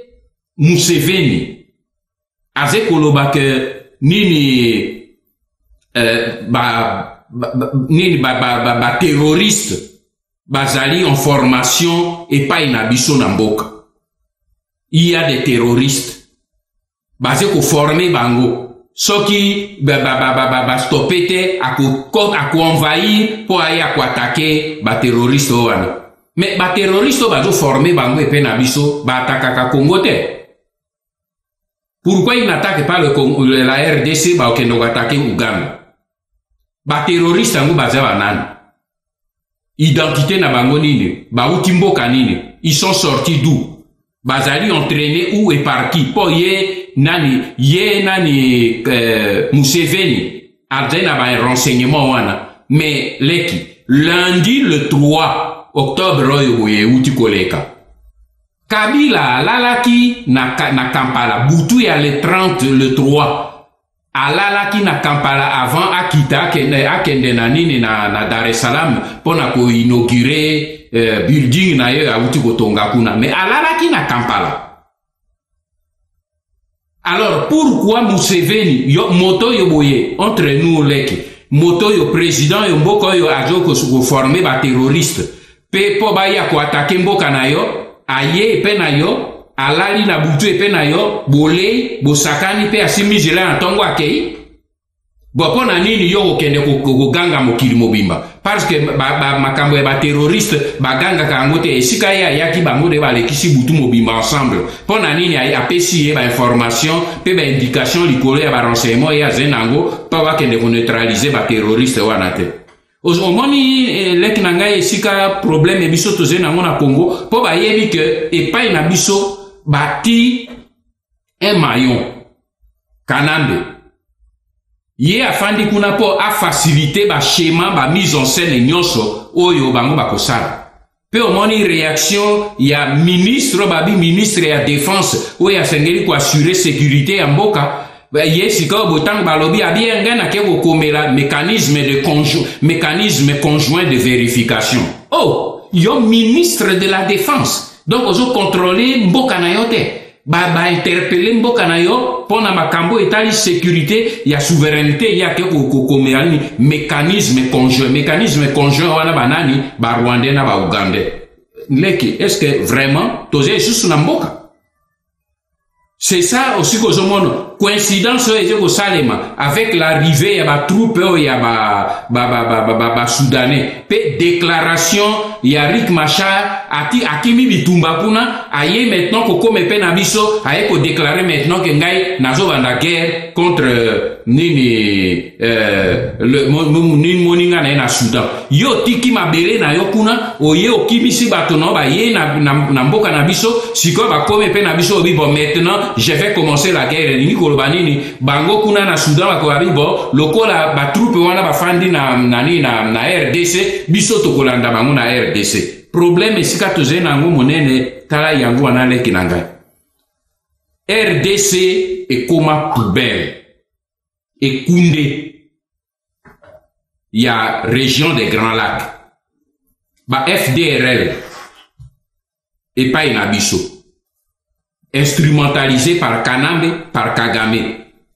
Museveni aze koloba ke nini terroriste bazali en formation et pas na biso na mboka. Il y a des terroristes basé ko former bango soki stopete ako envahir pour aller ako attaquer ba terroriste wana. Mais ba terroriste bazo former bango et pe na biso ba attaquer Congo te. Pourquoi ils n'attaquent pas la RDC ba okendo attaquer Uganda? Ba terroriste ngo baza banani. Identité na bango nini? Ba utimboka nini? Ils sont sortis d'où? Bazali entraîné où et par qui? Po ye nani Museveni adena ba renseignement wana. Mais leki lundi le 3 octobre oyo ye uti koleka. Kabila lalaki na Kampala butu ya le 30 le 3 alalaki na Kampala avant akita akende na nini na Dar es Salaam pona ko inaugurer building na yo ya uti kotonga kuna, mais alalaki na Kampala. Alors pourquoi Museveni yo moto yo boye entre nous leki moto yo président yo mboko yo ajoko ko former ba terroriste pe po ba ya ko attaquer mboka na yo aye pe na yo alali na butu pe na yo bole bosakani pe asimizela na tongo akei bopo na nini yo okende ko ganga mokili mobimba parce que makambo ya ba terroriste baganga kango te esika ya yaki bango de balekisi butu mobimba ensemble pona nini apesi ba information pe ba indication likolo ya ba renseignement ya zenango pa bakende ko neutraliser ba terroriste wana te. Omoni leki na ngai esika problème biso toze na ngona Congo po ba yebi ke epai na biso bati un maillon Kanambe ye afandi kuna po a faciliter ba schéma ba mise en scène nyonso oyo bango bakosala pe omoni réaction ya ministre ya défense oyo asengeli ko assurer sécurité ya mboka. Yes, botang balobi a bien ngana ke ko komela mécanisme conjoint de vérification. Oh, yo ministre de la défense. Donc ozo contrôler mboka na yo te. Ba interpeller mboka na yo pona makambo etali sécurité ya souveraineté ya ke ko komela ni mécanisme conjoint wana banani ba Rwandais na ba Ougandais. Leki, est-ce que vraiment toze juste na mboka? C'est ça aussi que je montre. Coïncidence au Salema avec l'arrivée ya ba troupe ya ba soudanais. Pe déclaration ya Riek Machar akimi bitumba kuna aye maintenant ko comme pe na biso aye ko déclarer maintenant que ngai nazo banda guerre contre nini nini moninga na Soudan. Yo tiki mabele na yo kuna oye okimisi bato no ba ye na mboka na biso siko ba comme pe na biso bi bon maintenant je vais commencer la guerre ni ko banini bango kuna na Soudan ko abibo lokola ba troupe wana ba fandi na RDC biso to kolanda bango na RDC. Problème esika toze nango monene tala yango wana leki na ngai. RDC ekoma poubelle ekunde ya région des Grands Lacs ba FDRL epai na biso instrumentalisé par Kanambe, par Kagame.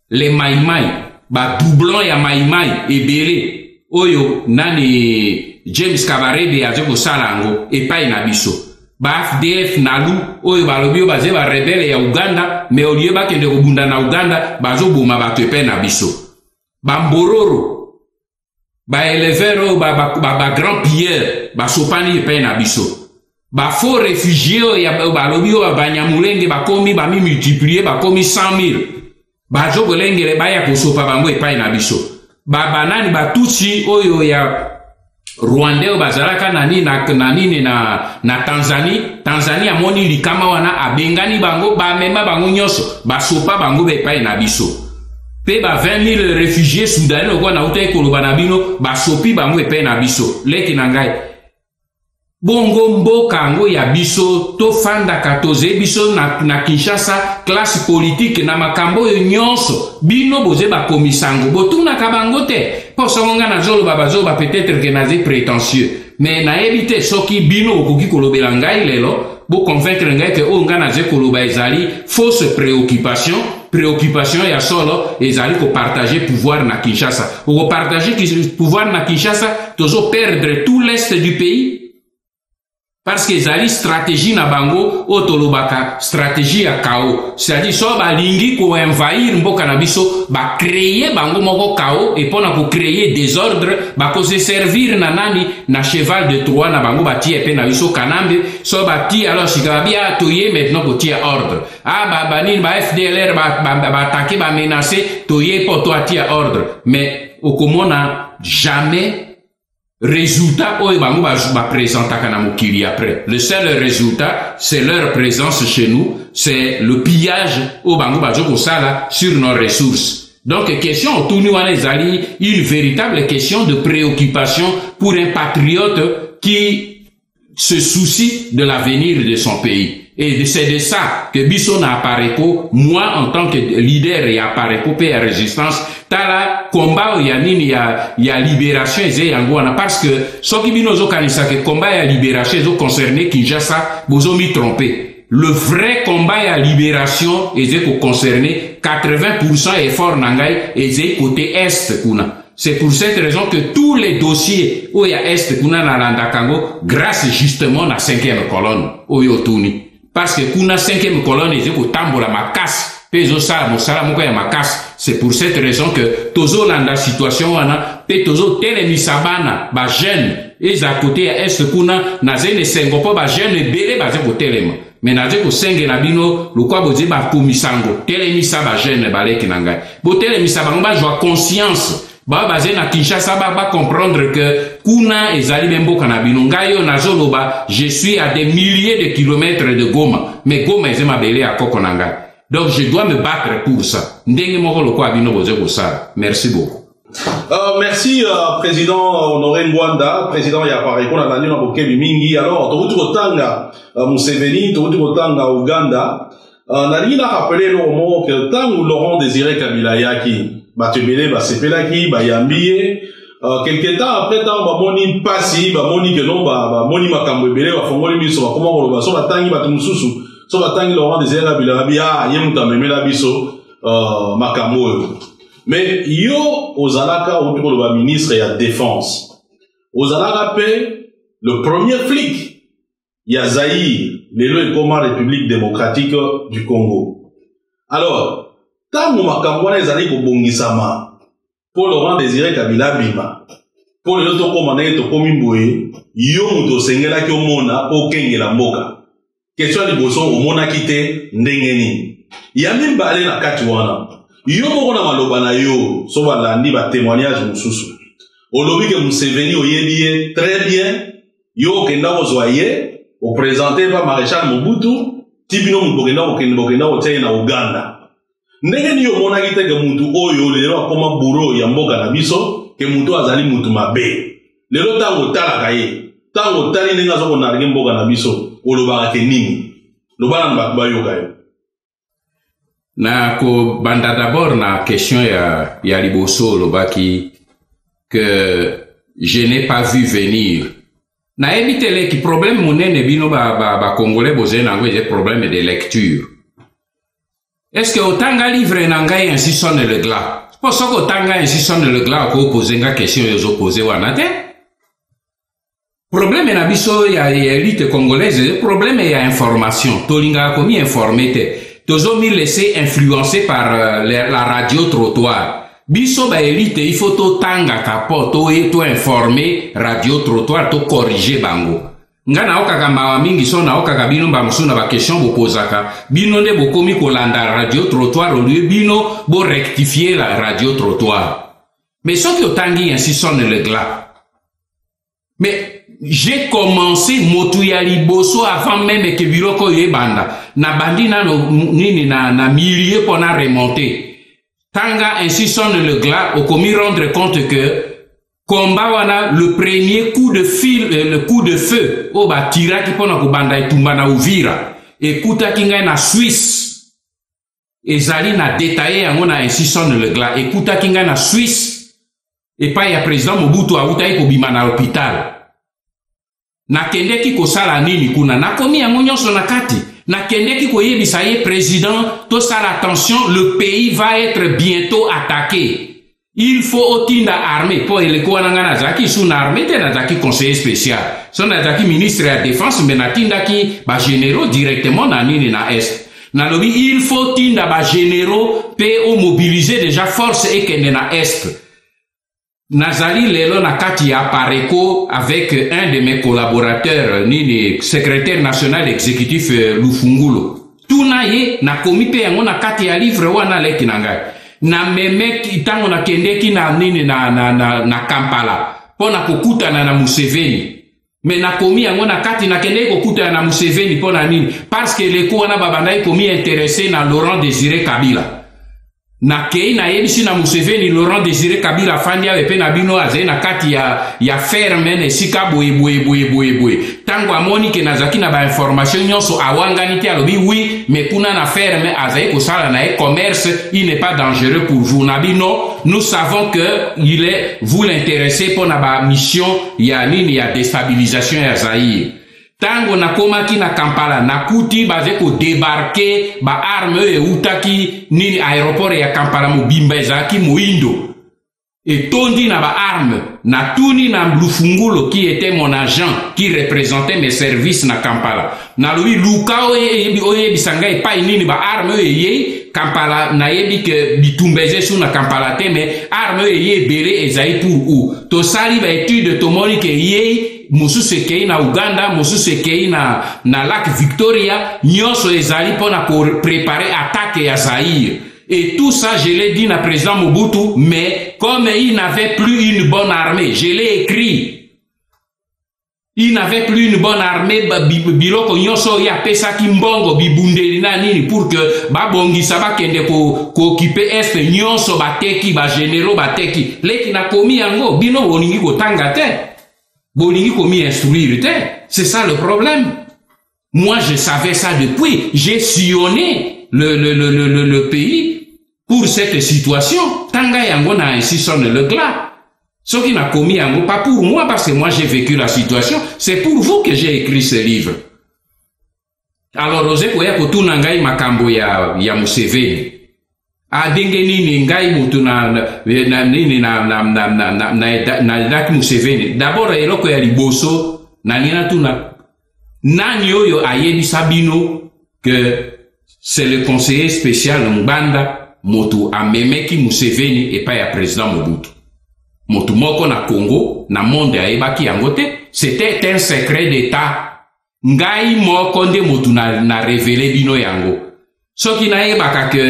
Les Maïmaï, ba doublon ya Maïmaï ebele oyo nani James Kabarebe azeko salango epai na biso. Ba FDF nalu oyo balobio baze ba rebelle ya Uganda mais au lieu ba kende kobunda na Uganda bazo boma bato epai na biso. Ba Mbororo ba éleveur ba grand pilleur ba sopani epai na biso. Ba faux réfugiés ya balobio ba Banyamulenge ba komi ba mi multiplier ba komi 100,000 ba jogolengele ba ya kosopa bango epai na biso ba banani ba tutsi oyo ya Rwandais bazalaka nani na Tanzania amoni likama wana abengani bango ba mema bango nyoso ba sopa bango epai na biso pe ba 20,000 réfugiés soudanais ko na uta ekoloba na bino ba sopi bango epai na biso leki na ngai. Bongo mboka ngo ya biso to fanda katoze biso na Kinshasa classe politique na makambo yo nyonso bino boze ba komisango botuna kabango te po songa na zolo babazo ba peut-être que naze prétentieux mais na éviter soki bino okoki kolobela ngai lelo bo convaincre ngai que o ngana ze koloba ezali fausse préoccupation ya solo ezali ko partager pouvoir na Kinshasa ou partager pouvoir na Kinshasa tozo perdre tout l'est du pays parce que ezali stratégie na bango otolobaka stratégie ya chaos, c'est-à-dire so ba lingi ko envahir mboka na biso ba créer bango moko chaos et pona ko créer désordre ba ko se servir na nani na cheval de Troie na bango ba tie pe na biso kanambe so ba tie alors sikabia toye maintenant ko tie ordre ba banini ba FDLR ba attaquer ba menacer toye poto tie ordre mais okomona jamais résultat oyo bango ba présentaka na mokili après. Le seul résultat c'est leur présence chez nous, c'est le pillage oyo bango bazo kosala sur nos ressources. Donc question otuni wana ezali une véritable question de préoccupation pour un patriote qui se soucie de l'avenir de son pays. Et c'est de ça que biso na apareko, moi en tant que leader ya apareko pe ya résistance tala combat ya nini ya libération eze yango wana parce que soki bino zo kanisa que combat ya libération zo concerner Kinshasa bozo mi tromper. Le vrai combat ya libération eze ko concerner 80% effort nangai eze côté est kuna. C'est pour cette raison que tous les dossiers oya est kuna na landakango grâce justement na 5e colonne oyo tuni. Parce que kuna 5e colonne eze ko tambola makasi pezo sa mosala moko ya makasi. C'est pour cette raison que tozo landa situation wana pe tozo telemisa bana ba jeune eza côté ya est kuna na zene sengo po ba jeune bele ba ze ko telema mais na ze ko senge na bino lokwa boze ba komisango telemisa ba jeune baleki na ngai bo telemisa bango ba joie conscience ba baze na Kinshasa ba comprendre que kuna ezali memboka na bino ngai yo nazoloba je suis à des milliers de kilomètres de Goma mais Goma ezema bele ya koko na ngai. Donc je dois me battre pour ça. Merci beaucoup. Merci président Honoré Ngwanda, président ya Pareko na nani na bokebi mingi. Alors tokuti kotanga Museveni, tokuti kotanga Uganda. Nani na rappeler le moment que tangu Laurent Désiré Kabila yaki batebele ba sepelaki ba yambiye quelque temps après tant ba moni pasi ba moni que non ba moni makambo ebele ba fongoli biso ba koma ko ba so batangi batu mususu. So batangi Laurent Désiré Kabila bia yemuta memela biso makambo. Mais yo ozalaka autour de la ministre ya défense. Ozalaka pe le premier flic ya Zaïre, lelo ekoma République démocratique du Congo. Alors, tango makambo wana ezali kobongisama pour Laurent Désiré Kabila bima. Pour le to komanda to komi mboye, yo muto sengela ki omona po kengela mboka. Question liboso omona kite ndengeni. Yami mbale na kati wana. Yo moko na maloba na yo so balandi ba témoignage mususu. Olobi ke Museveni oyebi très bien. Yo kenda ozoye o présenter pa maréchal Mobutu tibino mubokenda okenda otie na Uganda. Ndengeni yo mona kite ke mutu oyo lelo akoma bureau ya mboka na biso ke mutu azali mutu mabe. Lelo tango tala kaye. Tango tali ndenge azoko na renge mboka na biso. Olobaka ke nini lobana mbakba yoka yo na ko banda d'abord na question ya liboso lobaki que je n'ai pas vu venir na ebitele ki problème monene bino ba congolais boze na ngwe problème de lecture. Est-ce que otanga livre na ngai ainsi sonne le glas pour ça que otanga ainsi sonne le glas ko poser nga question yo poser wana te. Problème na biso ya élite congolaise, problème ya information. Tolinga komi informé te. Tozo mi laisser influencer par la radio trottoir. Biso ba élite il faut to tanga kapoto et to informer radio trottoir to corriger bango. Nga na okaka mawa mingi so na okaka bino ba musuna ba question bo posaka. Bino ne bo komi kolanda radio trottoir au lieu bino bo rectifier la radio trottoir. Mais ce qui otangi ainsi sonne le glas. Mais j'ai commencé motuya liboso avant même que biloko yebanda na bandi na nini na milieu pour na remonter tanga ainsi sonne le glas au commis rendre compte que combat wana le premier coup de fil le coup de feu au ba tira ki pona ko banda etumba na Uvira écoute kinga na Suisse ezali na détaillé yango na ainsi sonne le glas écoute kinga na Suisse et pas ya président Mobutu autai ko bima na hôpital. nakendeki kosala nini kuna nakomi yango nyonso na kati nakendeki koyebisa ye président tosala attention le pays va être bientôt attaqué il faut otinda armée po eleko wana nga nazalaki su na armée te nazalaki conseiller spécial so nazalaki ministre ya défense me natindaki bagénéraux directement na nini na est nalobi il faut tinda bagénéraux pe omobiliser déjà force ekende na est nazali lelo na kati ya Pareco avec un de mes collaborateurs nini secrétaire national exécutif Lufungulo tuna ye nakomi pe yango na kati ya livre wana leki na ngai na memeki tango na kendeki na nini na Kampala pona kokutana na Museveni me nakomi yango na kati na kendeki kokutana na Museveni pona nini parce que leko wana babandai komi intéressé na Laurent Désiré Kabila na kei na yebisi na Museveni Laurent Désiré Kabila fandi awe pe na bino azali na kati ya ferme na esika boye tango amoni ke nazaki na ba information nyonso awangani te alobi oui mais kuna na ferme azali kosala na e commerce il n'est pas dangereux pour vous na bino nous savons que il est vous l'intéressez pour na ba mission ya nini ya déstabilisation ya Zaïre tango nakomaki na Kampala nakuti baze ko débarquer ba arme e utaki nini aéroport ya Kampala mobimba ezaki moindo et tondi na ba arme na tuni na Lufungulo qui était mon agent qui représentait mes services na Kampala na lui lukao e bisanga e pa nini ba arme e ye Kampala na yebi ke bitumbeze su na Kampala te mais arme e ye bere ezai pour ou to sali ba étude to moni ke ye mosusu ekei na Uganda mosusu ekei na lac Victoria nyonso ezali pona préparer attaque ya Zaïre et tout ça je l'ai dit na président Mobutu mais comme il n'avait plus une bonne armée je l'ai écrit il n'avait plus une bonne armée biloko nyonso ya pesa ki mbongo bibundeli na nini pour que babongisa bakende ko occuper est nyonso bateki ba généraux bateki leki na komi yango bino boningi kotanga te bolingi komi instruire te c'est ça le problème moi je savais ça depuis j'ai sillonné le pays pour cette situation tanga yango na ainsi sonne le glas ce qui n'a commis yango pas pour moi parce que moi j'ai vécu la situation c'est pour vous que j'ai écrit ce livre alors oze koya kotuna ngai makambo ya Museveni adenge nini ngai mutu na Museveni d'abord eloko ya liboso na nina tuna nani oyo ayebisa bino que c'est le conseiller spécial Mbanda motu amemeki Museveni et pas ya président Mobutu motu moko na Congo na monde ayebaki yango te c'était un secret d'état ngai moko nde motu na révélé bino yango soki nayebaka ke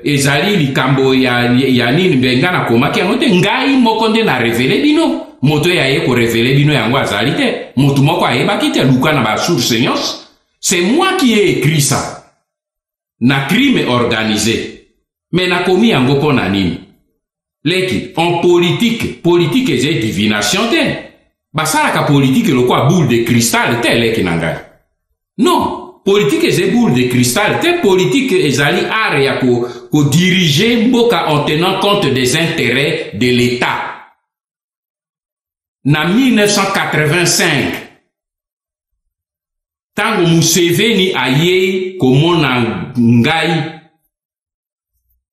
ezali likambo ya nini mbenga na komaki yango te ngai moko nde na révélé bino moto yaye ko révélé bino yango azali te motu moko ayebaki te luka na ba source nyonso c'est moi qui ai écrit ça na crime organisé mais nakomi yango pona nini leki en politique eze divination te basalaka politique lokwa boule de cristal te leki na ngai non politique eze boule de cristal te politique ezali art ya ko diriger mboka en tenant compte des intérêts de l'État na 1985 tango Museveni aye komona ngai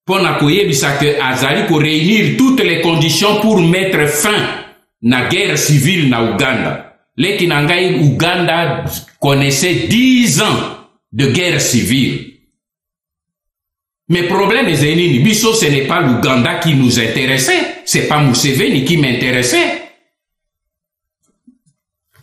pona koyebisa que azali ko réunir toutes les conditions pour mettre fin na guerre civile na Uganda leki na ngai Uganda connaissait 10 ans de guerre civile mais problème ezeni biso ce n'est pas l'Ouganda qui nous intéressait c'est pas Museveni qui m'intéressait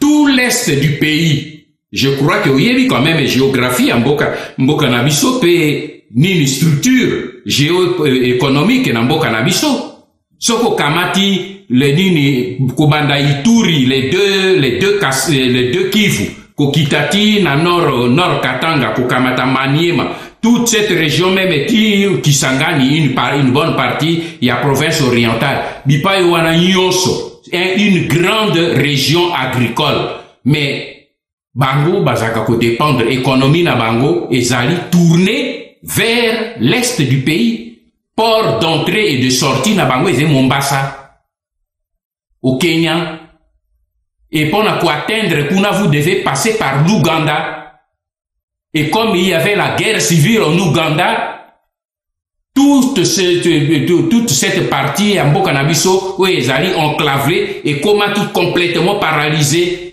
tout l'est du pays je crois que oyebi quand même géographie en mboka na biso pe nini structure géoéconomique na mboka na biso soko kamati le nini kobanda Ituri les deux Kivu kokitati na nord Katanga kokamata Maniema toute cette région même qui sangani une bonne partie ya province orientale bipa wana nyonso une grande région agricole mais bango bazaka ko dépendre économie na bango ezali tourner vers l'est du pays port d'entrée et de sortie na bango eze Mombasa au Kenya Et pour atteindre Kuna, vous devez passer par l'Ouganda. Et comme il y avait la guerre civile en Ouganda, toute cette partie en Bokanabiso, où ils allaient enclaver et comment tout complètement paralysé.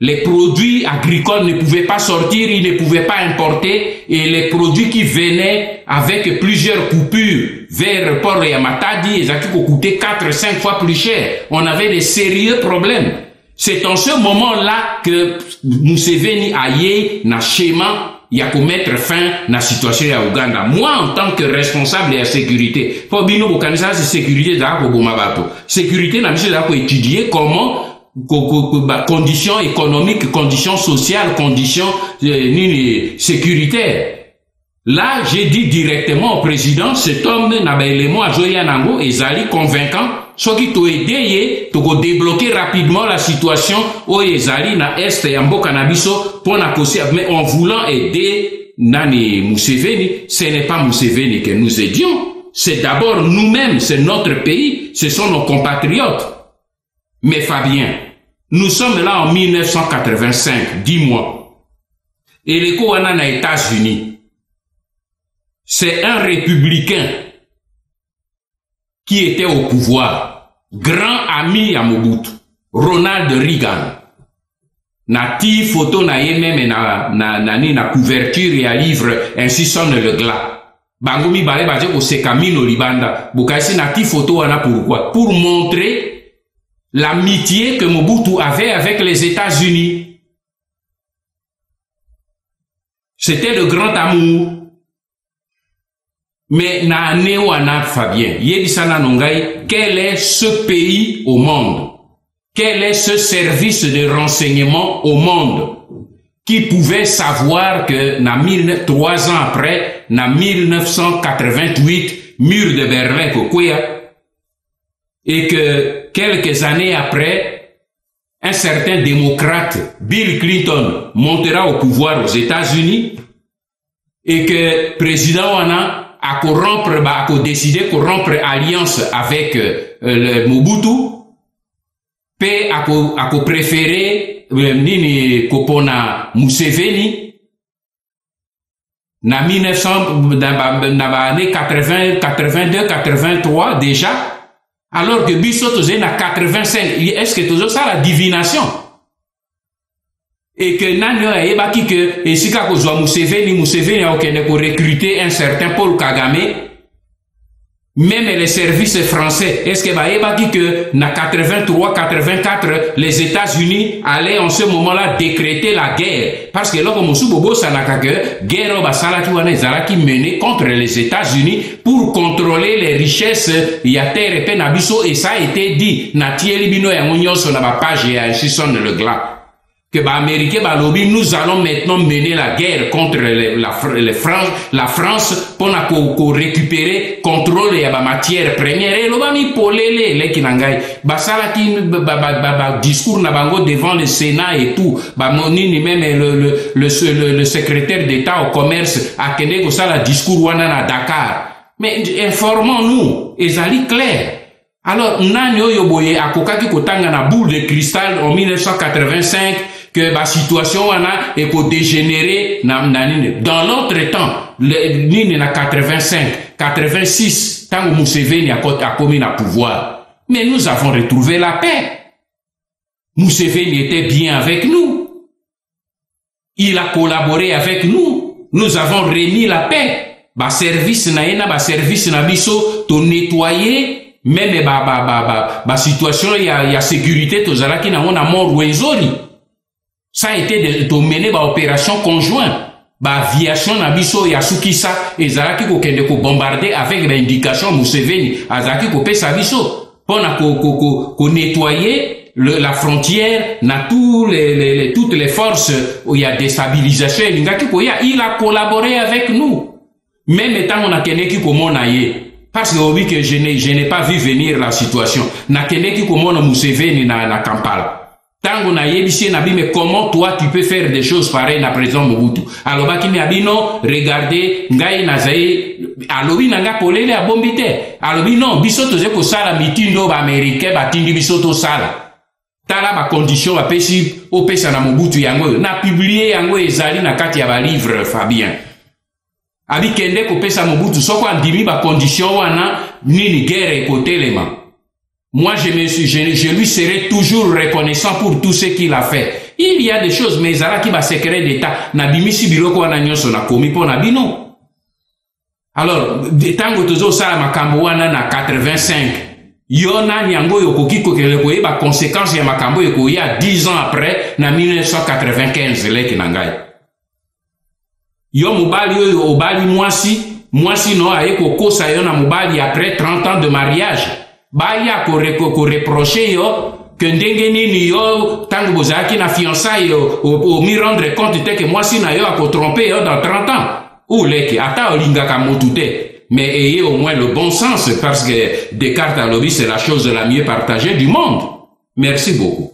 Les produits agricoles ne pouvaient pas sortir, ils ne pouvaient pas importer, et les produits qui venaient avec plusieurs coupures vers Port Yamatadi, ils allaient coûter 4-5 fois plus cher. On avait des sérieux problèmes. C'est en ce moment-là que Museveni aye na schéma il y a qu'à mettre fin à la situation à Ouganda. Moi, en tant que responsable de la sécurité, pour bino bokanisa sécurité d'ako bomabato. Sécurité n'a pas d'ako étudier comment conditions économiques, conditions sociales, conditions sécuritaires. Là, j'ai dit directement au président, cet homme n'a pas élément à jouer à Nango et Zali convaincant, ce qui t'a aidé, t'a débloquer rapidement la situation où Zali na est et Ambo Canabiso pour na causer, mais en voulant aider Nani Museveni, ce n'est pas Museveni que nous aidions, c'est d'abord nous-mêmes, c'est notre pays, ce sont nos compatriotes. Mais Fabien, nous sommes là en 1985, dis-moi, et les Koana aux États-Unis, c'est un républicain qui était au pouvoir, grand ami à Mobutu, Ronald Reagan. Nati photo na ye même na couverture et à livre ainsi sonne le glas. Bangomi bare baje ko se Camino Libanda. Bukasi nati photo wana pourquoi? Pour montrer l'amitié que Mobutu avait avec les États-Unis. C'était le grand amour. Mais na newana Fabien, yebisana nongai, quel est ce pays au monde? Quel est ce service de renseignement au monde qui pouvait savoir que 3 ans après, na 1988, mur de Berlin Kokwea, et que quelques années après, un certain démocrate, Bill Clinton, montera au pouvoir aux États-Unis, et que président Wana a décidé de rompre alliance avec le Mobutu, pe a préféré nini kopona Museveni na 82 83 déjà, alors que Bissot na 85. Est-ce que tout ça la divination? Et que Nanyo ebaki que et si ka kozwa Museveni a okene pour recruter un certain Paul Kagame, même les services français, est-ce que ebaki que na 83 84 les États-Unis allaient en ce moment-là décréter la guerre, parce que là comme Subobo sanaka que guerre basala ki wana ezalaki menée contre les États-Unis pour contrôler les richesses ya terre pe na biso, et ça a été dit na tieli bino ya nyonso na ba page ya Chison le glas que Américains lobby, nous allons maintenant mener la guerre contre la France pour récupérer contrôle et la matière première. Et l'obami polele les kinangai basala ki discours na bango devant le Sénat et tout. Ba monini même le secrétaire d'État au commerce a kende ko sala discours wana na Dakar. Mais informons-nous, ezali clair. Alors nanyo yoboye akokaki kotanga na boule de cristal en 1985 que la situation wana est dégénérée dans l'autre temps, nini na 85, 86, tant que Museveni a commis le pouvoir. Mais nous avons retrouvé la paix. Museveni était bien avec nous. Il a collaboré avec nous. Nous avons remis la paix. Ba service na yena, ba service na biso, to nettoyer, même ba situation ya sécurité, to zalaki na on a mort wenzori. Ça a été de mener ba opération conjointe, ba aviation na biso ya Sukisa ezalaki ko kende ko bombarder avec l'indication Museveni azalaki ko pesa biso pona ko nettoyer la frontière na toutes les forces où il y a déstabilisation il a collaboré avec nous, même étant on a keneki ko monaye parce que oui que je n'ai pas vu venir la situation na keneki ko mona Museveni na Kampala. Tango na yebisi na bi, mais comment toi tu peux faire des choses pareilles na président Mobutu? Alors baki mi abino regardez ngai na zai alobi nanga polele a bombite alobi non biso toze ko sala mitindo ba américain ba tindi biso to sala tala ba condition apesi opesa na Mobutu yango na publier yango ezali na kati ya ba livre Fabien abi kende ko pesa Mobutu soko andimi ba condition wana nini guerre ekotelema. Moi je lui serai toujours reconnaissant pour tout ce qu'il a fait. Il y a des choses mais ezala ki ba secret d'état na bimisi biloko wana nyonso na komi po na bino. Alors tango tozo sala makambo wana na 85 yo nani yango yokoki kokele koyeba conséquence ya makambo ekoya 10 ans après na 1995 leki na ngai. Yo mobali oyo obali mwasi no aye kokosa yo na mobali après 30 ans de mariage. Baya ko reprocher yo que ndenge nini yo tango bozaki na fiançailles yo au mi rendre compte te que mwasi na yo a ko tromper yo dans 30 ans. Ou leki ata olingaka motute. Mais ayez au moins le bon sens parce que Descartes à l'objet c'est la chose la mieux partagée du monde. Merci beaucoup.